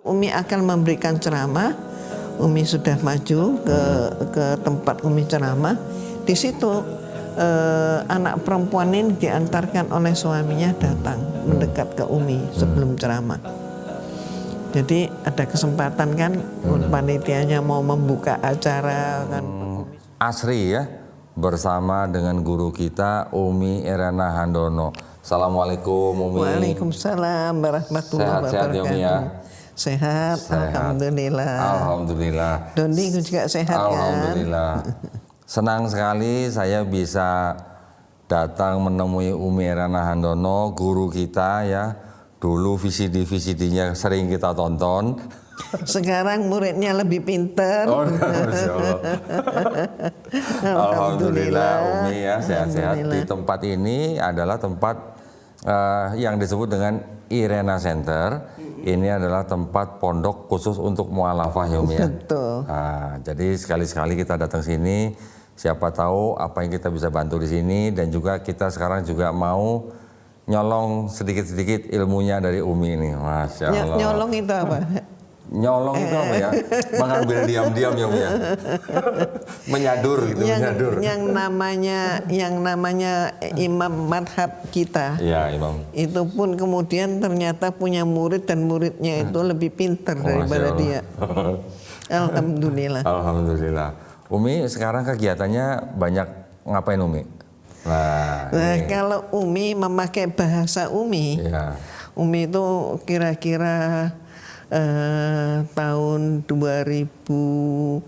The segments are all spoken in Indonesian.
Umi akan memberikan ceramah. Umi sudah maju ke tempat Umi ceramah. Di situ anak perempuan ini diantarkan oleh suaminya datang mendekat ke Umi sebelum ceramah. Jadi ada kesempatan kan, panitianya mau membuka acara kan. Asri ya, bersama dengan guru kita Umi Irena Handono. Assalamualaikum Umi. Waalaikumsalam warahmatullahi wabarakatuh. Sehat-sehat ya Umi ya? Sehat. Alhamdulillah. Alhamdulillah. Doni juga sehat Alhamdulillah. kan? Senang sekali saya bisa datang menemui Umi Irena Handono, guru kita ya. Dulu VCD-VCD-nya sering kita tonton. Sekarang muridnya lebih pinter. Oh, Masya Allah. Alhamdulillah Umi ya, sehat-sehat. Di tempat ini adalah tempat yang disebut dengan Irena Center. Ini adalah tempat pondok khusus untuk mualafah ya Umi ya. Betul. Nah, jadi sekali-sekali kita datang sini, siapa tahu apa yang kita bisa bantu di sini, dan juga kita sekarang juga mau nyolong sedikit-sedikit ilmunya dari Umi ini. Masya Allah. Nyolong itu apa? Nyolong itu apa ya? Mengambil diam-diam ya Umi ya. Menyadur gitu, menyadur. Yang namanya imam madhab kita. Iya, imam. Itu pun kemudian ternyata punya murid dan muridnya itu lebih pinter daripada dia. Alhamdulillah. Alhamdulillah. Umi sekarang kegiatannya banyak ngapain Umi? Nah, kalau Umi memakai bahasa Umi, ya. Umi itu kira-kira tahun 2010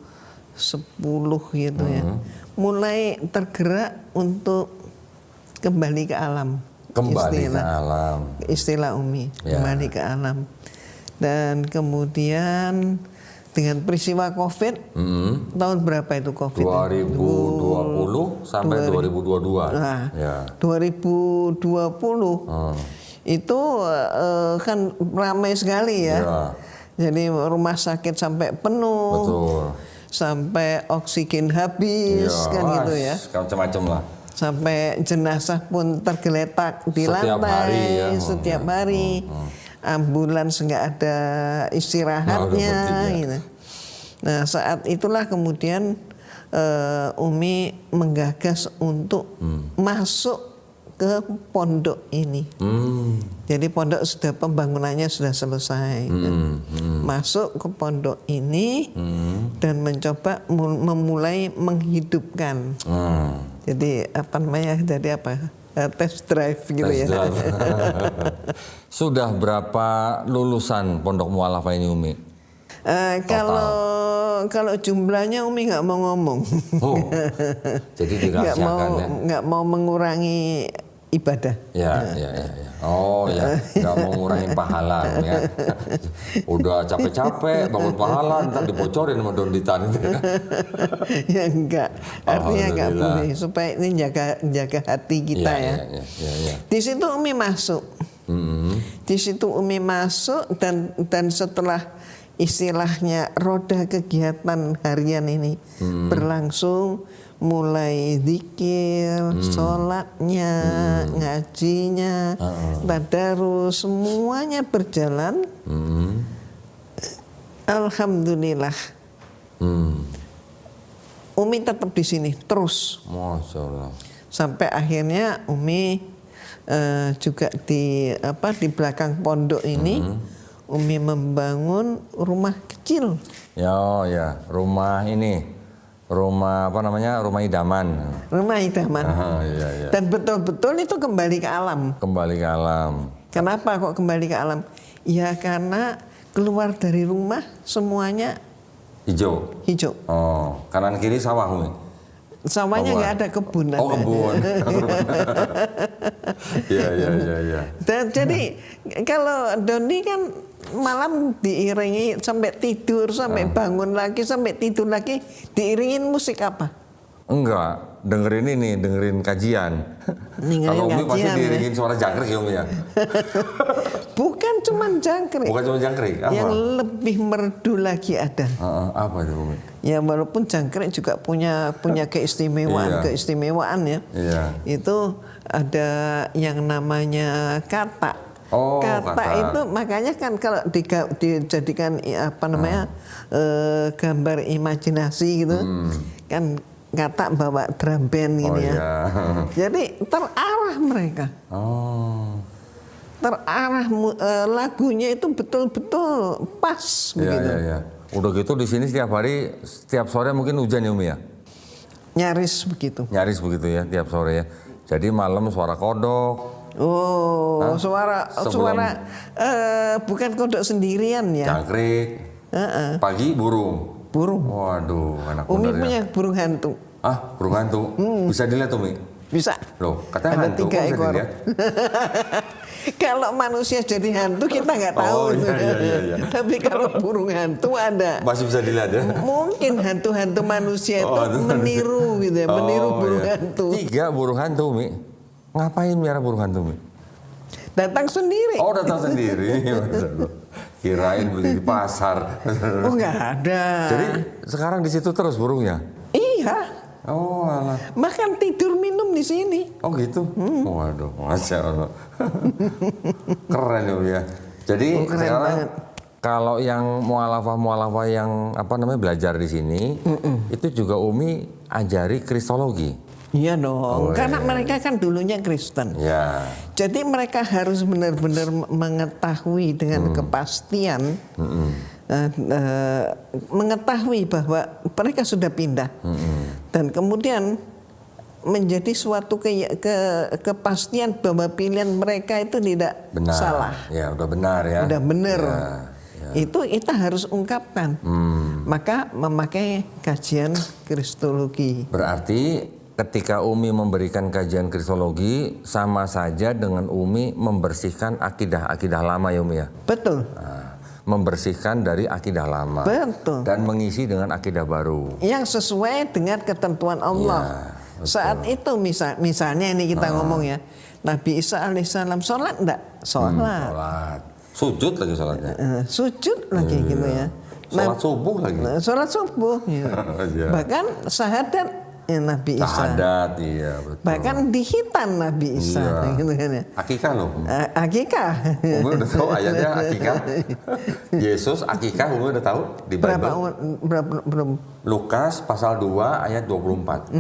gitu ya, mulai tergerak untuk kembali ke alam. Kembali ke alam. Istilah Umi, Ya. kembali ke alam. Dan kemudian dengan peristiwa COVID, tahun berapa itu COVID? 2020 sampai 2022. Nah, Ya. 2020 itu kan ramai sekali ya. Jadi rumah sakit sampai penuh. Betul. Sampai oksigen habis kan gitu ya. Macam-macam lah. Sampai jenazah pun tergeletak di Setiap lantai hari ya. setiap hari. Ambulans nggak ada istirahatnya gitu. Nah, saat itulah kemudian Umi menggagas untuk masuk ke pondok ini. Jadi pondok sudah pembangunannya sudah selesai. Masuk ke pondok ini dan mencoba memulai menghidupkan. Jadi apa namanya? Jadi apa? Test drive gitu ya. Sudah berapa lulusan pondok mualafah ini Umi? Kalau jumlahnya Umi nggak mau ngomong. Oh, jadi dirahasiakan ya? Nggak mau mengurangi ibadah. Ya. Oh ya, nggak mau ngurangin pahala ya. Udah capek-capek bangun pahala, ntar dibocorin sama Donditan itu. Ya enggak, artinya enggak boleh, supaya ini jaga hati kita ya. Di situ Umi masuk. Di situ Umi masuk dan setelah istilahnya roda kegiatan harian ini berlangsung, mulai zikir, sholatnya, ngajinya, tadarus, semuanya berjalan. Alhamdulillah. Umi tetap di sini terus. Masya Allah. Sampai akhirnya Umi juga di belakang pondok ini Umi membangun rumah kecil. Ya, rumah ini. Rumah apa namanya? Rumah idaman. Rumah idaman. Iya. Dan betul-betul itu kembali ke alam. Kembali ke alam. Kenapa kok kembali ke alam? Ya karena keluar dari rumah semuanya hijau. Oh, kanan kiri sawah Umi. Sawahnya nggak ada kebun. Oh, kebun. Iya. Dan jadi kalau Doni kan malam diiringi sampai tidur, sampai bangun lagi, sampai tidur lagi, diiringin musik apa? Enggak, dengerin kajian. Kalau Umi pasti diiringin suara jangkrik ya Umi ya? Bukan cuma jangkrik. Apa? Yang lebih merdu lagi ada. Apa itu Umi? Ya walaupun jangkrik juga punya keistimewaan ya. Iya. Itu ada yang namanya katak. Oh, kata itu makanya kan kalau dijadikan gambar imajinasi gitu kan kata bawa drum band gini ya. Iya. Jadi terarah mereka. Oh. Terarah lagunya itu betul-betul pas begitu. Iya. Udah gitu di sini setiap sore mungkin hujan ya Umi ya? Nyaris begitu. Nyaris begitu ya tiap sore ya. Jadi malam suara kodok. Oh, suara bukan kodok sendirian ya. Jangkrik. Pagi burung. Waduh, anak Umi bener ya. punya burung hantu. Ah, burung hantu. Bisa dilihat Umi? Bisa. Loh, katanya ada hantu 3 kok bisa ekor. dilihat? Kalau manusia jadi hantu kita nggak tahu. Oh, iya. Tapi kalau burung hantu ada. Masih bisa dilihat ya? Mungkin hantu-hantu manusia itu meniru gitu ya, meniru burung hantu. 3 burung hantu Umi. Ngapain miara burung hantu Umi? Datang sendiri. Oh, datang sendiri. Kirain beli di pasar. Oh, nggak ada. Jadi sekarang di situ terus burungnya? Iya. Oh, alah. Makan tidur minum di sini. Oh gitu? Waduh, Masya Allah. Keren ya. Jadi keren sekarang banget. kalau yang mualafah yang belajar di sini, itu juga Umi ajari kristologi. Iya dong, karena mereka kan dulunya Kristen. Ya. Jadi mereka harus benar-benar mengetahui dengan kepastian, mengetahui bahwa mereka sudah pindah, dan kemudian menjadi suatu kepastian bahwa pilihan mereka itu tidak Benar. salah. Ya, udah benar ya. Udah benar. Ya. Itu kita harus ungkapkan. Maka memakai kajian kristologi. Berarti ketika Umi memberikan kajian kristologi sama saja dengan Umi membersihkan akidah lama ya Umi ya? Betul. Nah, membersihkan dari akidah lama. Betul. Dan mengisi dengan akidah baru. Yang sesuai dengan ketentuan Allah. Ya, saat itu misalnya ini kita ngomong ya, Nabi Isa alaihissalam sholat enggak? Sholat. Sujud lagi sholatnya. Sujud lagi gitu ya. Sholat subuh lagi. Sholat subuh. Ya. Ya. Bahkan syahadat Nabi Isa. Syahadat, iya betul. Bahkan dihitan Nabi Isa, gitu kan ya. Akikah loh. Akikah. Umi udah tahu ayatnya akikah. Yesus akikah Umi udah tahu di Bible. Belum. Lukas pasal 2 ayat 24.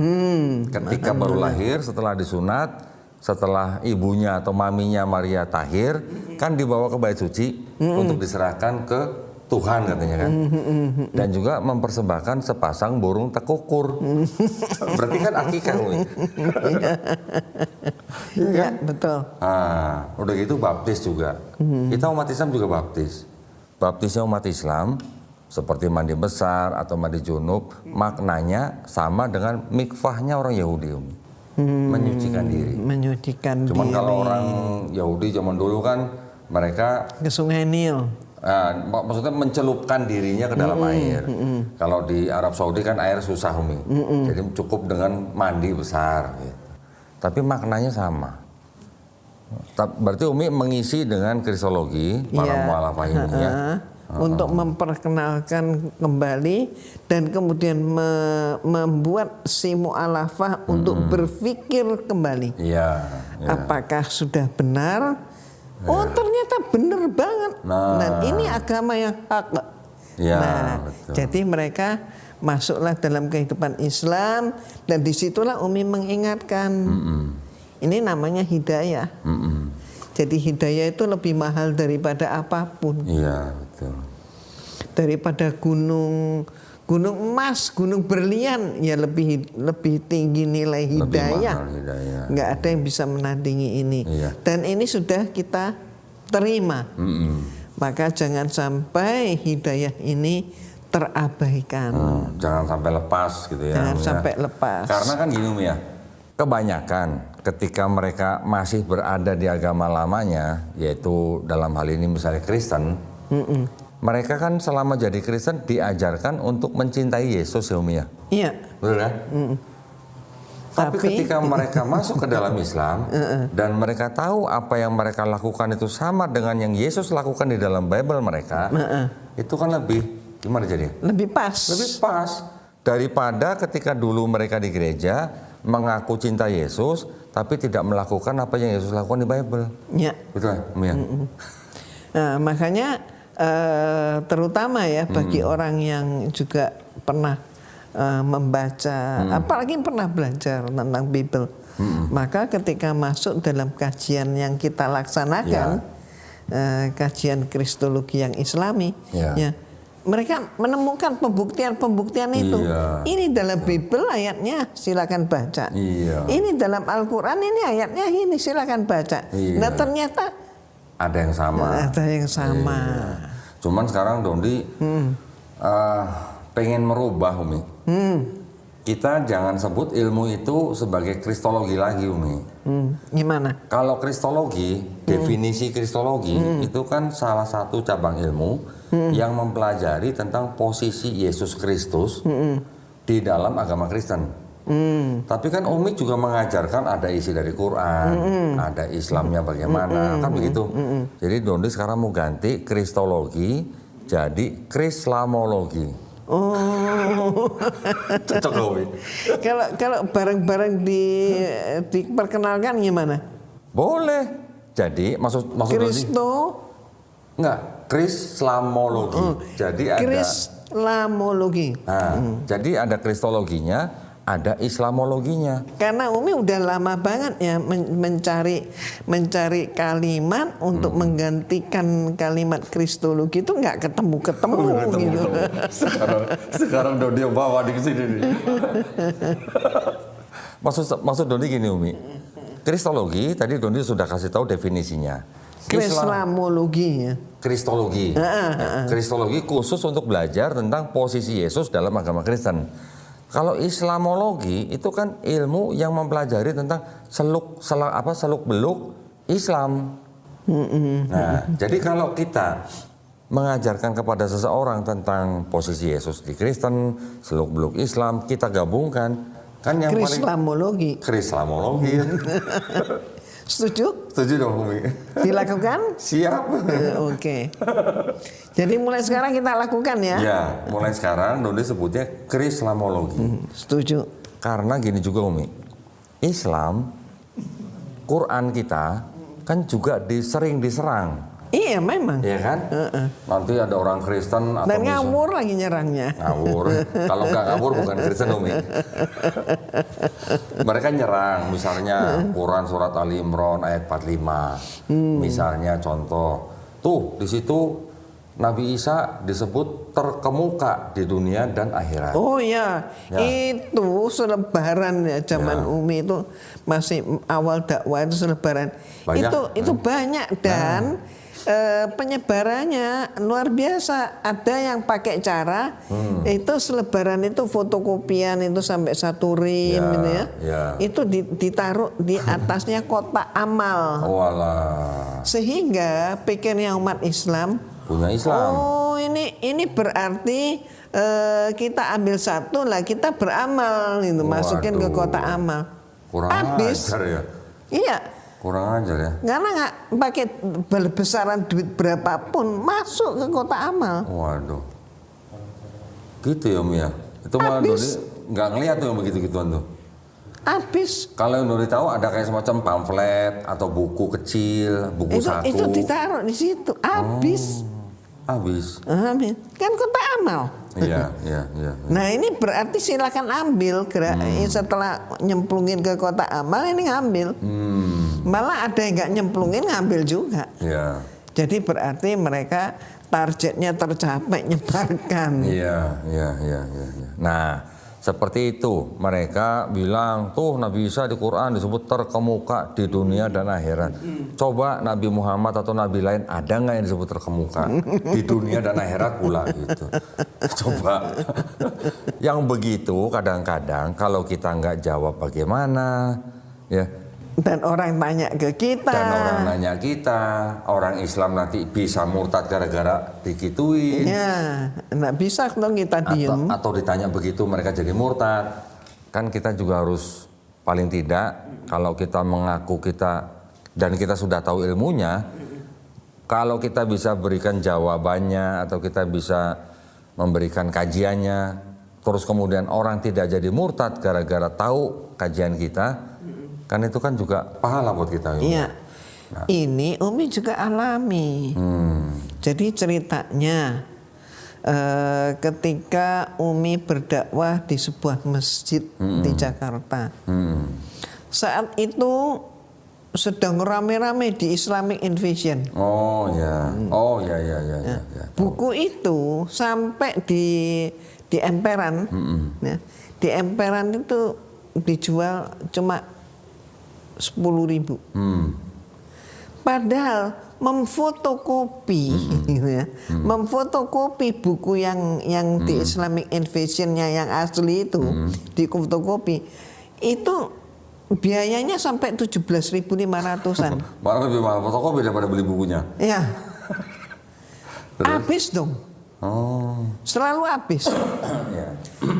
Ketika baru lahir setelah disunat, setelah ibunya atau maminya Maria tahir, kan dibawa ke bait suci untuk diserahkan ke Tuhan katanya kan. Dan juga mempersembahkan sepasang burung tekukur. Berarti kan akikah. Iya, betul. Ah, udah gitu baptis juga. Kita umat Islam juga baptis. Baptisnya umat Islam seperti mandi besar atau mandi junub, maknanya sama dengan mikvahnya orang Yahudi. Menyucikan diri. Menyucikan diri. Cuman kalau orang Yahudi zaman dulu kan mereka ke Sungai Nil. Maksudnya mencelupkan dirinya ke dalam air. Kalau di Arab Saudi kan air susah Umi. Jadi cukup dengan mandi besar. Gitu. Tapi maknanya sama. Berarti Umi mengisi dengan kristologi para mualafah ini ya. Untuk memperkenalkan kembali dan kemudian membuat si mualafah untuk berpikir kembali. Iya. Apakah sudah benar? Oh ternyata benar banget. Dan ini agama yang hak. Ya, betul. Jadi mereka masuklah dalam kehidupan Islam dan disitulah Umi mengingatkan. Ini namanya hidayah. Jadi hidayah itu lebih mahal daripada apapun. Iya, betul. Daripada gunung emas, gunung berlian, ya lebih tinggi nilai hidayah. Nggak ada yang bisa menandingi ini. Iya. Dan ini sudah kita terima. Maka jangan sampai hidayah ini terabaikan. Jangan sampai lepas gitu ya. Jangan sampai lepas. Karena kan gini Umi ya, kebanyakan ketika mereka masih berada di agama lamanya, yaitu dalam hal ini misalnya Kristen, mereka kan selama jadi Kristen diajarkan untuk mencintai Yesus ya Umi ya? Iya. Betul kan? Tapi ketika mereka masuk ke dalam Islam dan mereka tahu apa yang mereka lakukan itu sama dengan yang Yesus lakukan di dalam Bible mereka, itu kan lebih, gimana jadinya? Lebih pas. Lebih pas. Daripada ketika dulu mereka di gereja mengaku cinta Yesus, tapi tidak melakukan apa yang Yesus lakukan di Bible. Ya. Betul, ya? Nah, makanya terutama ya bagi orang yang juga pernah membaca, apalagi pernah belajar tentang Bible, maka ketika masuk dalam kajian yang kita laksanakan, kajian Kristologi yang Islami, ya, mereka menemukan pembuktian itu. Ini dalam Bible ayatnya, silakan baca. Ini dalam Al-Quran ini ayatnya, ini silakan baca. Nah ternyata ada yang sama. Ada yang sama. Cuman sekarang Dondi pengen merubah, Umi. Kita jangan sebut ilmu itu sebagai kristologi lagi, Umi. Gimana? Kalau kristologi, definisi kristologi itu kan salah satu cabang ilmu yang mempelajari tentang posisi Yesus Kristus di dalam agama Kristen. Tapi kan Umi juga mengajarkan ada isi dari Quran, ada Islamnya bagaimana, kan begitu. Jadi Dondi sekarang mau ganti kristologi jadi krislamologi. Oh, cocok Umi. Kalau bareng-bareng diperkenalkan gimana? Boleh. Jadi maksud Kristo? Enggak, krislamologi. Jadi ada krislamologi. Nah, jadi ada kristologinya, ada islamologinya. Karena Umi udah lama banget ya mencari kalimat untuk menggantikan kalimat kristologi itu nggak ketemu gitu. Sekarang Dodi bawa di sini nih. Maksud Dodi gini, Umi. Kristologi tadi Dodi sudah kasih tahu definisinya. Krislamologi ya. Kristologi. Kristologi khusus untuk belajar tentang posisi Yesus dalam agama Kristen. Kalau Islamologi itu kan ilmu yang mempelajari tentang seluk beluk Islam. Nah, jadi kalau kita mengajarkan kepada seseorang tentang posisi Yesus di Kristen, seluk beluk Islam, kita gabungkan kan yang Krislamologi. Krislamologi. Setuju? Setuju dong, Umi. Dilakukan? Siap. Oke. Jadi mulai sekarang kita lakukan ya? Ya, mulai sekarang Dodi sebutnya krislamologi. Setuju. Karena gini juga, Umi. Islam, Quran kita kan juga sering diserang. Iya memang. Iya kan? Nanti ada orang Kristen atau dan ngawur lagi nyerangnya. Ngawur. Kalau nggak ngawur bukan Kristen, Umi. Mereka nyerang, misalnya Quran surat Ali Imran ayat 45. Misalnya contoh, tuh di situ Nabi Isa disebut terkemuka di dunia dan akhirat. Oh ya, itu selebaran ya zaman Umi itu masih awal dakwah itu selebaran. Banyak, itu banyak dan penyebarannya luar biasa. Ada yang pakai cara itu selebaran itu fotokopian itu sampai 1 rim gitu ya. Itu ditaruh di atasnya kotak amal. Sehingga pikirnya umat Islam punya Islam. Oh ini berarti kita ambil satu lah kita beramal itu masukin ke kotak amal. Kurang ajar ya. Iya. Kurang ajar ya. Karena nggak pakai besaran duit berapapun masuk ke kotak amal. Waduh. Gitu ya, Om ya. Itu malah Dodi nggak ngeliat tuh yang begitu-gituan tuh. Habis. Kalau yang Dodi tahu ada kayak semacam pamflet atau buku kecil, buku saku. Itu ditaruh di situ. Habis. Habis. Kan kotak amal. Iya. Nah ini berarti silakan ambil setelah nyemplungin ke kotak amal ini ngambil. Malah ada yang nggak nyemplungin ngambil juga. Iya. Jadi berarti mereka targetnya tercapai nyebarkan. Iya. Nah seperti itu mereka bilang tuh Nabi Isa di Quran disebut terkemuka di dunia dan akhirat. Coba Nabi Muhammad atau Nabi lain ada nggak yang disebut terkemuka di dunia dan akhirat pula gitu. Coba. Yang begitu kadang-kadang kalau kita nggak jawab bagaimana ya. Dan orang tanya ke kita. Dan orang nanya kita, orang Islam nanti bisa murtad gara-gara dikituin. Ya, nggak bisa dong kita diem. Atau ditanya begitu mereka jadi murtad. Kan kita juga harus paling tidak kalau kita mengaku kita dan kita sudah tahu ilmunya, kalau kita bisa berikan jawabannya atau kita bisa memberikan kajiannya, terus kemudian orang tidak jadi murtad gara-gara tahu kajian kita, Kan itu kan juga pahala buat kita. Iya. Nah. Ini Umi juga alami. Jadi ceritanya ketika Umi berdakwah di sebuah masjid di Jakarta. Saat itu sedang rame-rame di Islamic Invasion. Oh ya. Buku itu sampai di emperan. Ya, di emperan itu dijual cuma 10.000. Padahal memfotokopi, gitu ya, memfotokopi buku yang di Islamic Invasion-nya yang asli itu di fotokopi itu biayanya sampai 17.500-an. Malah lebih mahal fotokopi daripada beli bukunya. Iya. Habis dong. Selalu habis.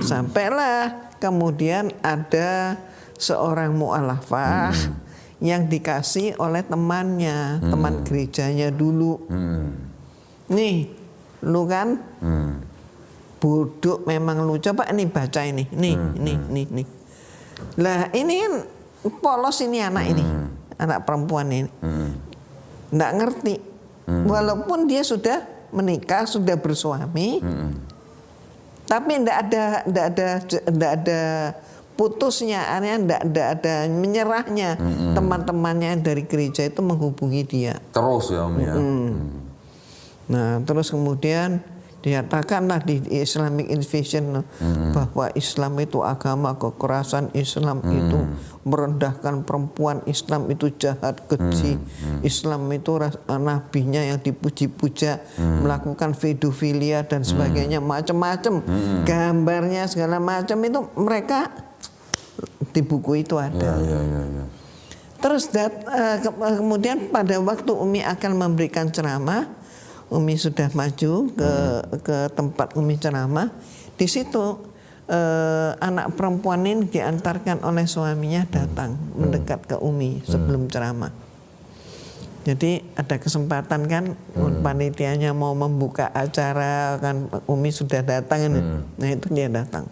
Sampailah kemudian ada seorang mu'alafah yang dikasih oleh temannya, teman gerejanya dulu. Nih, lu kan bodoh memang lu. Coba ini baca ini. Nih. Lah ini kan polos ini anak ini, anak perempuan ini. Nggak ngerti. Walaupun dia sudah menikah, sudah bersuami, tapi nggak ada putusnya, nggak ada menyerahnya. Teman-temannya dari gereja itu menghubungi dia. Terus ya Om ya. Nah terus kemudian dinyatakanlah di Islamic Invasion bahwa Islam itu agama kekerasan, Islam itu merendahkan perempuan, Islam itu jahat, keji, Islam itu nabinya yang dipuji-puja, melakukan pedofilia dan sebagainya, macam-macam, gambarnya segala macam itu mereka di buku itu ada. Terus kemudian pada waktu Umi akan memberikan ceramah, Umi sudah maju ke tempat Umi ceramah. Di situ anak perempuan ini diantarkan oleh suaminya datang mendekat ke Umi sebelum ceramah. Jadi ada kesempatan kan, panitianya mau membuka acara kan, Umi sudah datang. Nah itu dia datang.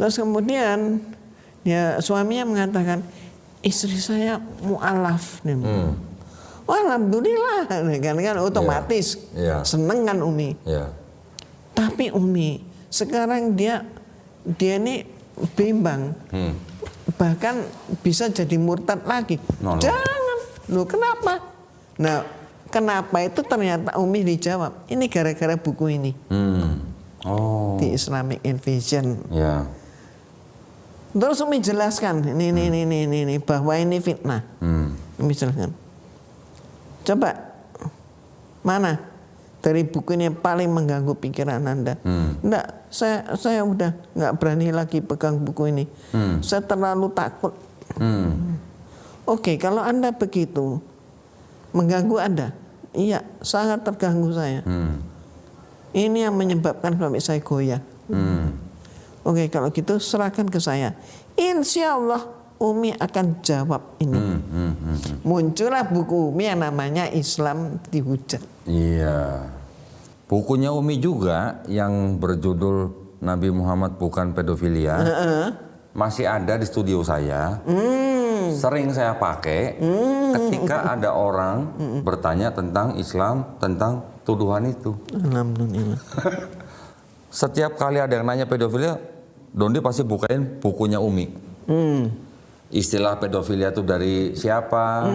Terus kemudian ya suaminya mengatakan, istri saya mu'alaf nih. Wah, alhamdulillah kan otomatis seneng kan Umi. Tapi Umi sekarang dia ini bimbang, bahkan bisa jadi murtad lagi. Jangan, loh kenapa? Nah, kenapa itu ternyata Umi dijawab, ini gara-gara buku ini. Di Islamic Invasion. Terus Umi jelaskan, ini bahwa ini fitnah. Umi jelaskan. Coba mana dari buku ini yang paling mengganggu pikiran Anda? Enggak, saya udah nggak berani lagi pegang buku ini. Saya terlalu takut. Oke, kalau Anda begitu mengganggu Anda, iya sangat terganggu saya. Ini yang menyebabkan sampai saya goyah. Oke, kalau gitu serahkan ke saya. Insya Allah Umi akan jawab ini. Muncullah buku Umi yang namanya Islam Dihujat. Iya. Bukunya Umi juga yang berjudul Nabi Muhammad Bukan Pedofilia masih ada di studio saya. Sering saya pakai ketika ada orang bertanya tentang Islam, tentang tuduhan itu. Alhamdulillah. Setiap kali ada yang nanya pedofilia, Dondi pasti bukain bukunya Umi. Istilah pedofilia itu dari siapa,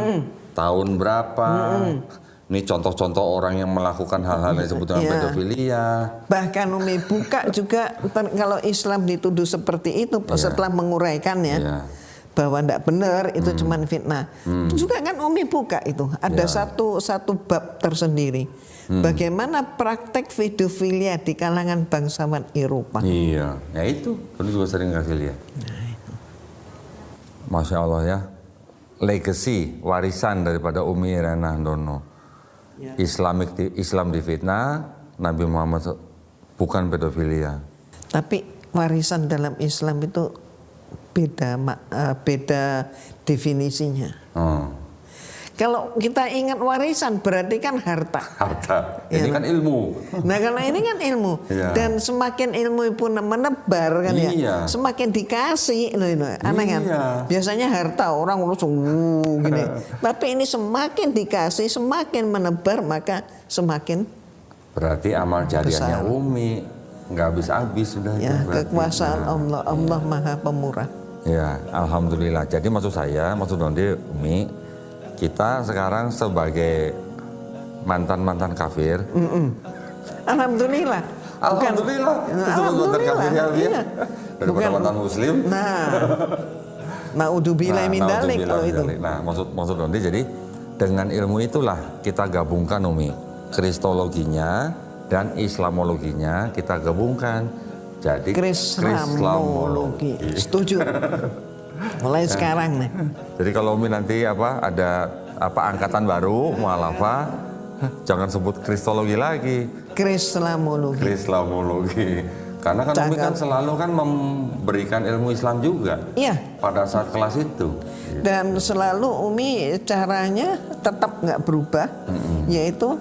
tahun berapa, ini contoh-contoh orang yang melakukan hal-hal yang disebut dengan pedofilia. Bahkan Umi buka juga kalau Islam dituduh seperti itu setelah menguraikannya bahwa tidak benar itu cuma fitnah. Juga kan Umi buka itu ada satu bab tersendiri. Bagaimana praktek pedofilia di kalangan bangsawan Eropa. Iya, ya itu Dondi juga sering kasih lihat. Masya Allah ya, legacy, warisan daripada Umi Irena Handono. Islam difitnah, Nabi Muhammad bukan pedofilia. Tapi warisan dalam Islam itu beda definisinya. Kalau kita ingat warisan berarti kan harta. Harta. Ya, Ini kan ilmu. Nah kalau ini kan ilmu. Iya. Dan semakin ilmu pun menebar kan ya. Iya. Semakin dikasih loh ini. Aneh kan. Iya. Biasanya harta orang langsung gini. Tapi ini semakin dikasih semakin menebar maka semakin Berarti amal jariahnya besar. Umi nggak habis-habis sudah ya itu berarti. kekuasaan Allah. Allah Maha Pemurah. Ya, alhamdulillah. Jadi maksud Dondi, Umi, kita sekarang sebagai mantan kafir. Alhamdulillah. Alhamdulillah. Disebut mantan kafir ya, iya. Daripada mantan muslim. Nah, naudzubillah min dzalik kalau itu. Nah, maksud Dondi, jadi dengan ilmu itulah kita gabungkan Umi, kristologinya dan islamologinya kita gabungkan. Jadi Krislamologi. Setuju. Mulai sekarang nih. Jadi kalau Umi nanti ada angkatan baru mualafah, jangan sebut kristologi lagi. Krislamologi. Krislamologi. Karena kan Umi kan selalu kan memberikan ilmu Islam juga. Iya. Pada saat kelas itu. Dan selalu Umi caranya tetap nggak berubah, yaitu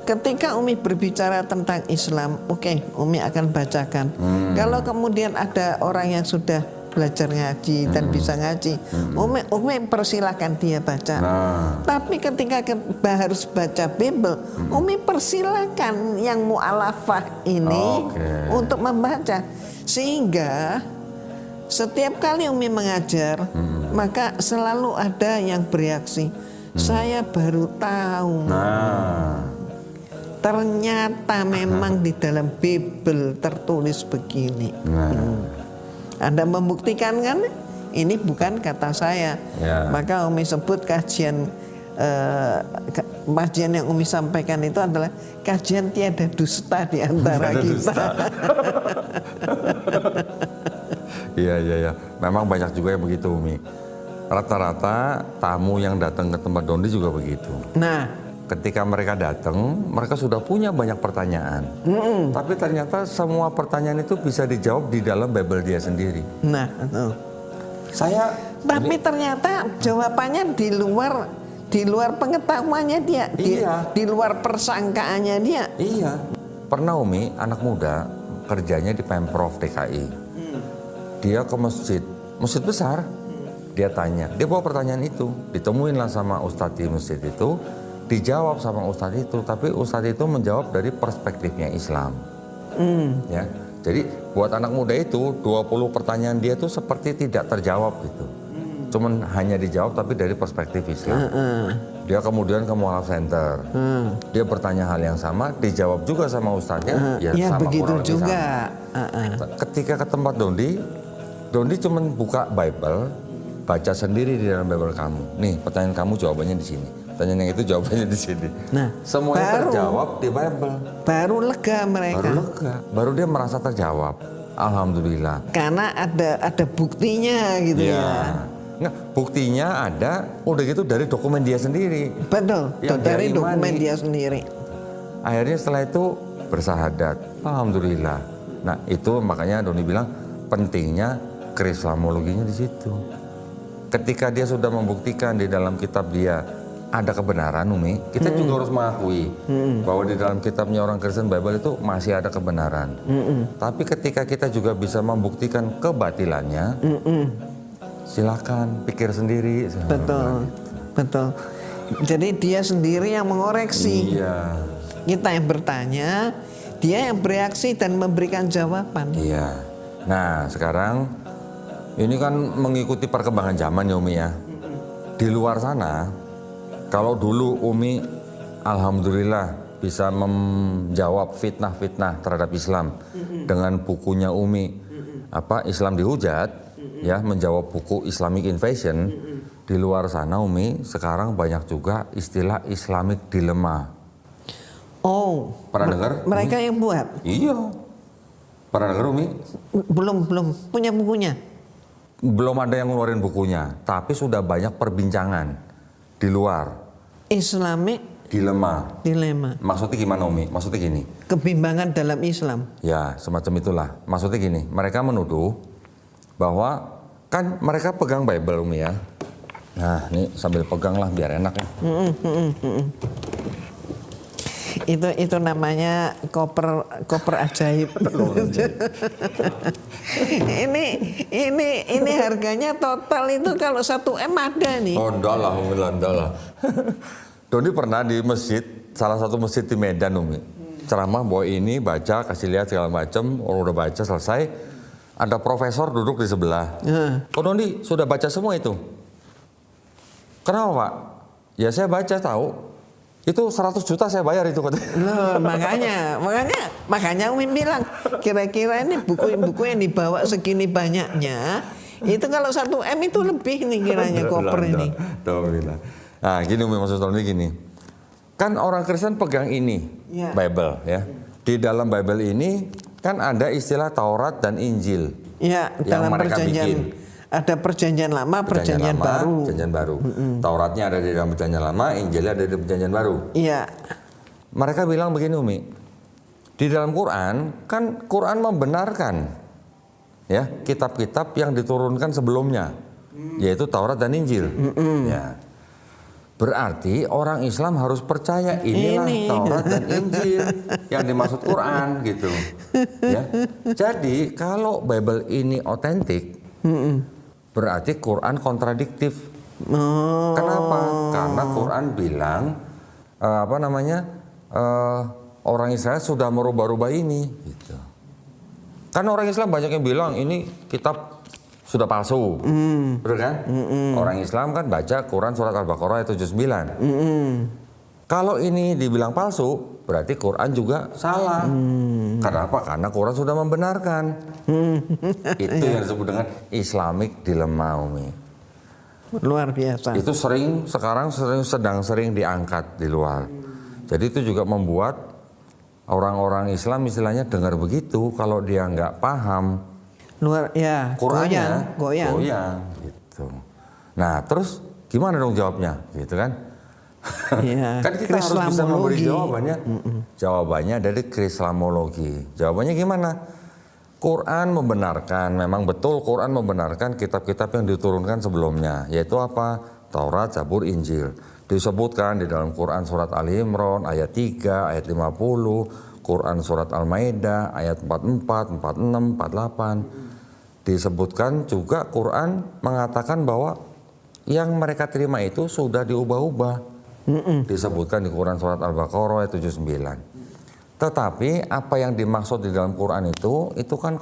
ketika Umi berbicara tentang Islam, oke, Umi akan bacakan. Kalau kemudian ada orang yang sudah belajar ngaji dan bisa ngaji, Umi persilahkan dia baca. Tapi ketika harus baca Bible, Umi persilahkan yang mu'alafah ini untuk membaca. Sehingga setiap kali Umi mengajar, maka selalu ada yang bereaksi. Saya baru tahu. Ternyata memang di dalam Bible tertulis begini. Anda membuktikan kan? Ini bukan kata saya. Ya. Maka Umi sebut kajian yang Umi sampaikan itu adalah kajian tiada dusta di antara kita. Iya. Memang banyak juga yang begitu Umi. Rata-rata tamu yang datang ke tempat Dondi juga begitu. Nah, ketika mereka datang, mereka sudah punya banyak pertanyaan. Tapi ternyata semua pertanyaan itu bisa dijawab di dalam Bible dia sendiri. Nah, tapi ternyata jawabannya di luar pengetahuannya dia, di luar persangkaannya dia. Iya. Pernah Umi, anak muda kerjanya di Pemprov DKI. Dia ke masjid besar. Dia tanya, dia bawa pertanyaan itu, ditemuin lah sama ustadz di masjid itu. Dijawab sama ustadz itu, tapi ustadz itu menjawab dari perspektifnya Islam. Ya, jadi buat anak muda itu 20 pertanyaan dia tuh seperti tidak terjawab gitu. Cuman hanya dijawab tapi dari perspektif Islam. Dia kemudian ke mualaf center. Dia bertanya hal yang sama, dijawab juga sama ustadznya. Ya sama begitu juga. Ketika ke tempat Dondi cuman buka Bible, baca sendiri di dalam Bible kamu. Nih pertanyaan kamu jawabannya di sini. Pertanyaan yang itu jawabannya di sini. Nah, semuanya terjawab di Bible. Baru lega mereka. Baru dia merasa terjawab. Alhamdulillah. Karena ada buktinya gitu ya. Nah, buktinya ada, udah gitu dari dokumen dia sendiri. Betul. Dari dokumen dia sendiri. Akhirnya setelah itu bersahadat. Alhamdulillah. Nah, itu makanya Doni bilang pentingnya krislamologinya di situ. Ketika dia sudah membuktikan di dalam kitab dia ada kebenaran Umi, kita juga harus mengakui bahwa di dalam kitabnya orang Kristen Bible itu masih ada kebenaran. Tapi ketika kita juga bisa membuktikan kebatilannya, silakan pikir sendiri. Betul. Jadi dia sendiri yang mengoreksi. Iya. Kita yang bertanya, dia yang bereaksi dan memberikan jawaban. Iya. Nah sekarang ini kan mengikuti perkembangan zaman ya Umi ya. Di luar sana, kalau dulu Umi alhamdulillah bisa menjawab fitnah-fitnah terhadap Islam dengan bukunya Umi Islam Dihujat, ya, menjawab buku Islamic Invasion. Di luar sana Umi sekarang banyak juga istilah Islamic Dilemma. Oh, pernah dengar? Mereka Umi? yang buat? Iya. Pernah dengar Umi? Belum punya bukunya. Belum ada yang ngeluarin bukunya, tapi sudah banyak perbincangan di luar. Islamic Dilemma. Maksudnya gimana Umi? Maksudnya gini. Kebimbangan dalam Islam. Ya, semacam itulah. Maksudnya gini, mereka menuduh bahwa kan mereka pegang Bible Umi ya. Nah, ini sambil pegang lah biar enak ya. Itu namanya koper ajaib. ini harganya total itu kalau 1 M ada nih. Oh, enggak lah, enggak lah. Doni pernah di masjid, salah satu masjid di Medan, Umi. Ceramah bahwa ini baca, kasih lihat segala macam, orang udah baca selesai, ada profesor duduk di sebelah. Oh, Doni sudah baca semua itu. Kenapa, Pak? Ya saya baca tahu. Itu 100 juta saya bayar itu katanya. Loh, makanya Umi bilang kira-kira ini buku yang dibawa segini banyaknya itu kalau 1 M itu lebih nih kiranya koper ini. Nah gini Umi, maksud Umi gini, kan orang Kristen pegang ini Ya. Bible ya. Di dalam Bible ini kan ada istilah Taurat dan Injil. Ya, yang dalam mereka perjanjian bikin. ada perjanjian lama, perjanjian baru. Perjanjian baru. Tauratnya ada di dalam perjanjian lama, Injilnya ada di perjanjian baru. Iya. Mereka bilang begini Umi, di dalam Quran kan Quran membenarkan ya kitab-kitab yang diturunkan sebelumnya, yaitu Taurat dan Injil. Ya. Berarti orang Islam harus percaya inilah Taurat dan Injil yang dimaksud Quran gitu. Ya. Jadi kalau Bible ini otentik, berarti Quran kontradiktif. Kenapa? Karena Quran bilang orang Israel sudah merubah-rubah ini. Gitu. Karena orang Islam banyak yang bilang ini kitab sudah palsu, betul kan? Orang Islam kan baca Quran surat Al-Baqarah ayat 79. Kalau ini dibilang palsu, berarti Quran juga salah. Kenapa? Karena Quran sudah membenarkan. Itu yang disebut dengan Islamic dilemma, Umi. Luar biasa. Itu sekarang sedang sering diangkat di luar. Jadi itu juga membuat orang-orang Islam istilahnya dengar begitu, kalau dia nggak paham Qurannya, goyang gitu. Nah, terus gimana dong jawabnya, gitu kan? Ya, Kan kita harus bisa memberi jawabannya. Jawabannya dari Krislamologi. Jawabannya gimana? Quran membenarkan, memang betul Quran membenarkan kitab-kitab yang diturunkan sebelumnya, yaitu apa? Taurat, Zabur, Injil. Disebutkan di dalam Quran surat Ali Imran ayat 3, ayat 50, Quran surat Al-Maidah ayat 44, 46, 48. Disebutkan juga Quran mengatakan bahwa yang mereka terima itu sudah diubah-ubah. Disebutkan di Quran surat Al-Baqarah ayat 79. Tetapi apa yang dimaksud di dalam Quran itu kan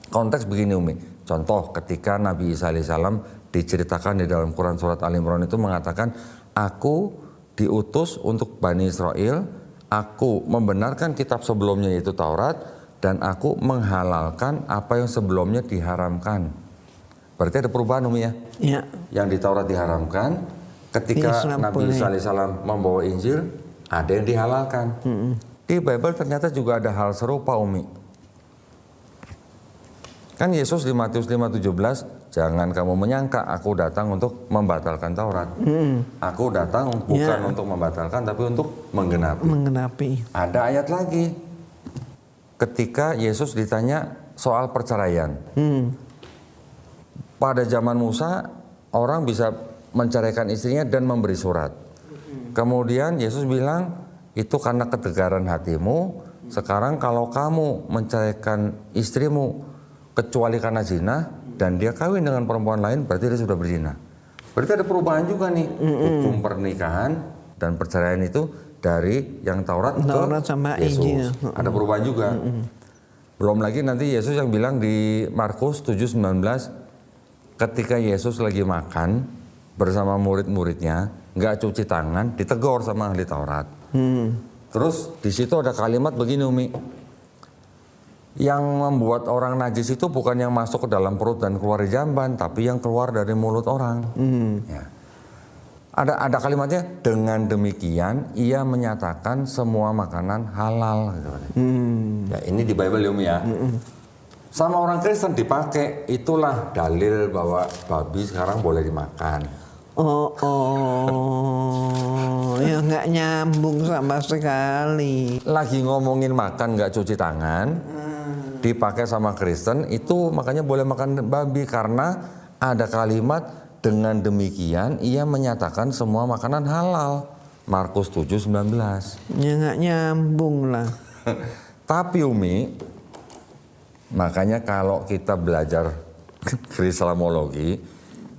konteks begini Umi. Contoh ketika Nabi Isa alaihissalam diceritakan di dalam Quran surat Al-Imran itu mengatakan, aku diutus untuk Bani Israel, aku membenarkan kitab sebelumnya yaitu Taurat, dan aku menghalalkan apa yang sebelumnya diharamkan. Berarti ada perubahan Umi ya? Ya. Yang di Taurat diharamkan, ketika Nabi Isa alaihissalam membawa Injil, ada yang dihalalkan. Di Bible ternyata juga ada hal serupa Umi. Kan Yesus di Matius 5:17, jangan kamu menyangka aku datang untuk membatalkan Taurat. Aku datang bukan untuk membatalkan, tapi untuk menggenapi. Ada ayat lagi. Ketika Yesus ditanya soal perceraian. Pada zaman Musa, orang bisa menceraikan istrinya dan memberi surat. Kemudian Yesus bilang, itu karena ketegaran hatimu. Sekarang kalau kamu menceraikan istrimu kecuali karena zina dan dia kawin dengan perempuan lain, berarti dia sudah berzina. Berarti ada perubahan juga nih. Hukum pernikahan dan perceraian itu dari yang Taurat ke sama Yesus. Injil. Ada perubahan juga. Belum lagi nanti Yesus yang bilang di Markus 7:19, ketika Yesus lagi makan bersama murid-muridnya, nggak cuci tangan, ditegur sama ahli Taurat. Terus di situ ada kalimat begini Umi, yang membuat orang najis itu bukan yang masuk ke dalam perut dan keluar di jamban, tapi yang keluar dari mulut orang. Ya. Ada kalimatnya, dengan demikian ia menyatakan semua makanan halal. Ya, ini di Bible ya Umi ya. Sama orang Kristen dipakai, itulah dalil bahwa babi sekarang boleh dimakan. Ya nggak nyambung sama sekali. Lagi ngomongin makan nggak cuci tangan, dipakai sama Kristen, itu makanya boleh makan babi karena ada kalimat dengan demikian ia menyatakan semua makanan halal. Markus 7:19. Ya nggak nyambung lah. Tapi Umi, makanya kalau kita belajar Islamologi,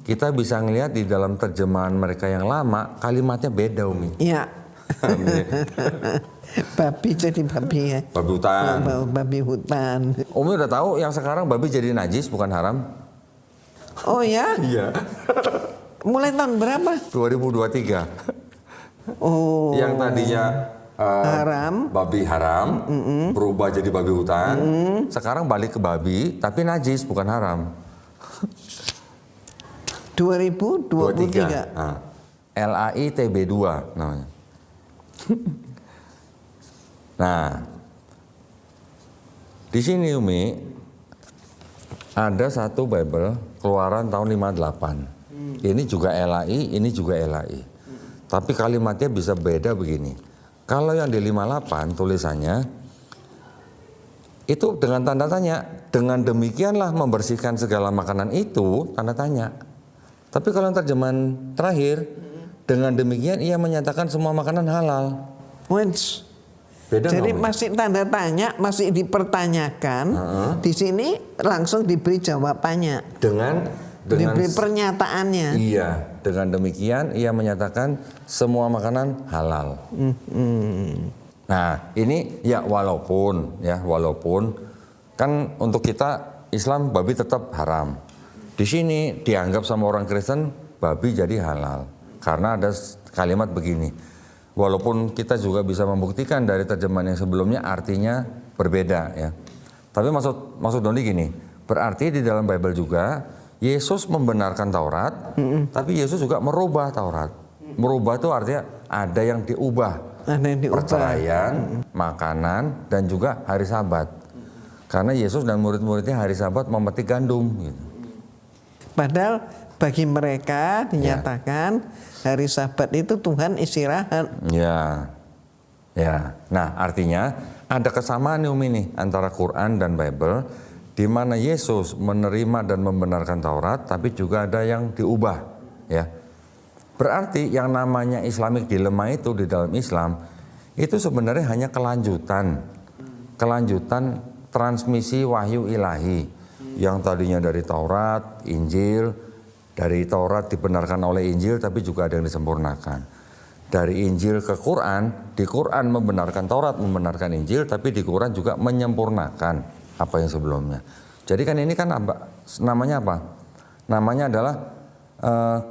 kita bisa ngelihat di dalam terjemahan mereka yang lama, kalimatnya beda Umi. Iya. Babi jadi babi ya. Babi hutan. Babi hutan. Umi udah tahu yang sekarang babi jadi najis bukan haram? Oh ya? Iya. Mulai tahun berapa? 2023. Oh. Yang tadinya haram. babi haram, berubah jadi babi hutan. Sekarang balik ke babi, tapi najis bukan haram. 2023. Nah, LAI TB2 namanya. Nah, di sini Umi ada satu Bible keluaran tahun 58. Ini juga LAI, ini juga LAI. Tapi kalimatnya bisa beda begini. Kalau yang di 58 tulisannya itu dengan tanda tanya. Dengan demikianlah membersihkan segala makanan itu, tanda tanya. Tapi kalau yang terjemahan terakhir, dengan demikian ia menyatakan semua makanan halal. Wens. Beda Jadi nggak, masih tanda tanya, masih dipertanyakan. Di sini langsung diberi jawabannya. Diberi pernyataannya. Iya, dengan demikian ia menyatakan semua makanan halal. Nah, ini ya walaupun kan untuk kita Islam babi tetap haram. Di sini dianggap sama orang Kristen babi jadi halal karena ada kalimat begini. Walaupun kita juga bisa membuktikan dari terjemahan yang sebelumnya artinya berbeda ya. Tapi maksud Doni gini, berarti di dalam Bible juga Yesus membenarkan Taurat, tapi Yesus juga merubah Taurat. Merubah itu artinya ada yang diubah. Ada yang diubah. Perceraian, makanan, dan juga hari Sabat. Karena Yesus dan murid-muridnya hari Sabat memetik gandum. Gitu. Padahal bagi mereka dinyatakan hari Sabat itu Tuhan istirahat. Ya. Nah, artinya ada kesamaan nih antara Quran dan Bible, di mana Yesus menerima dan membenarkan Taurat, tapi juga ada yang diubah, ya. Berarti yang namanya Islamic Dilemma itu di dalam Islam itu sebenarnya hanya kelanjutan transmisi wahyu ilahi yang tadinya dari Taurat, Injil, dari Taurat dibenarkan oleh Injil, tapi juga ada yang disempurnakan. Dari Injil ke Quran, di Quran membenarkan Taurat, membenarkan Injil, tapi di Quran juga menyempurnakan apa yang sebelumnya. Jadi kan ini kan namanya apa? Namanya adalah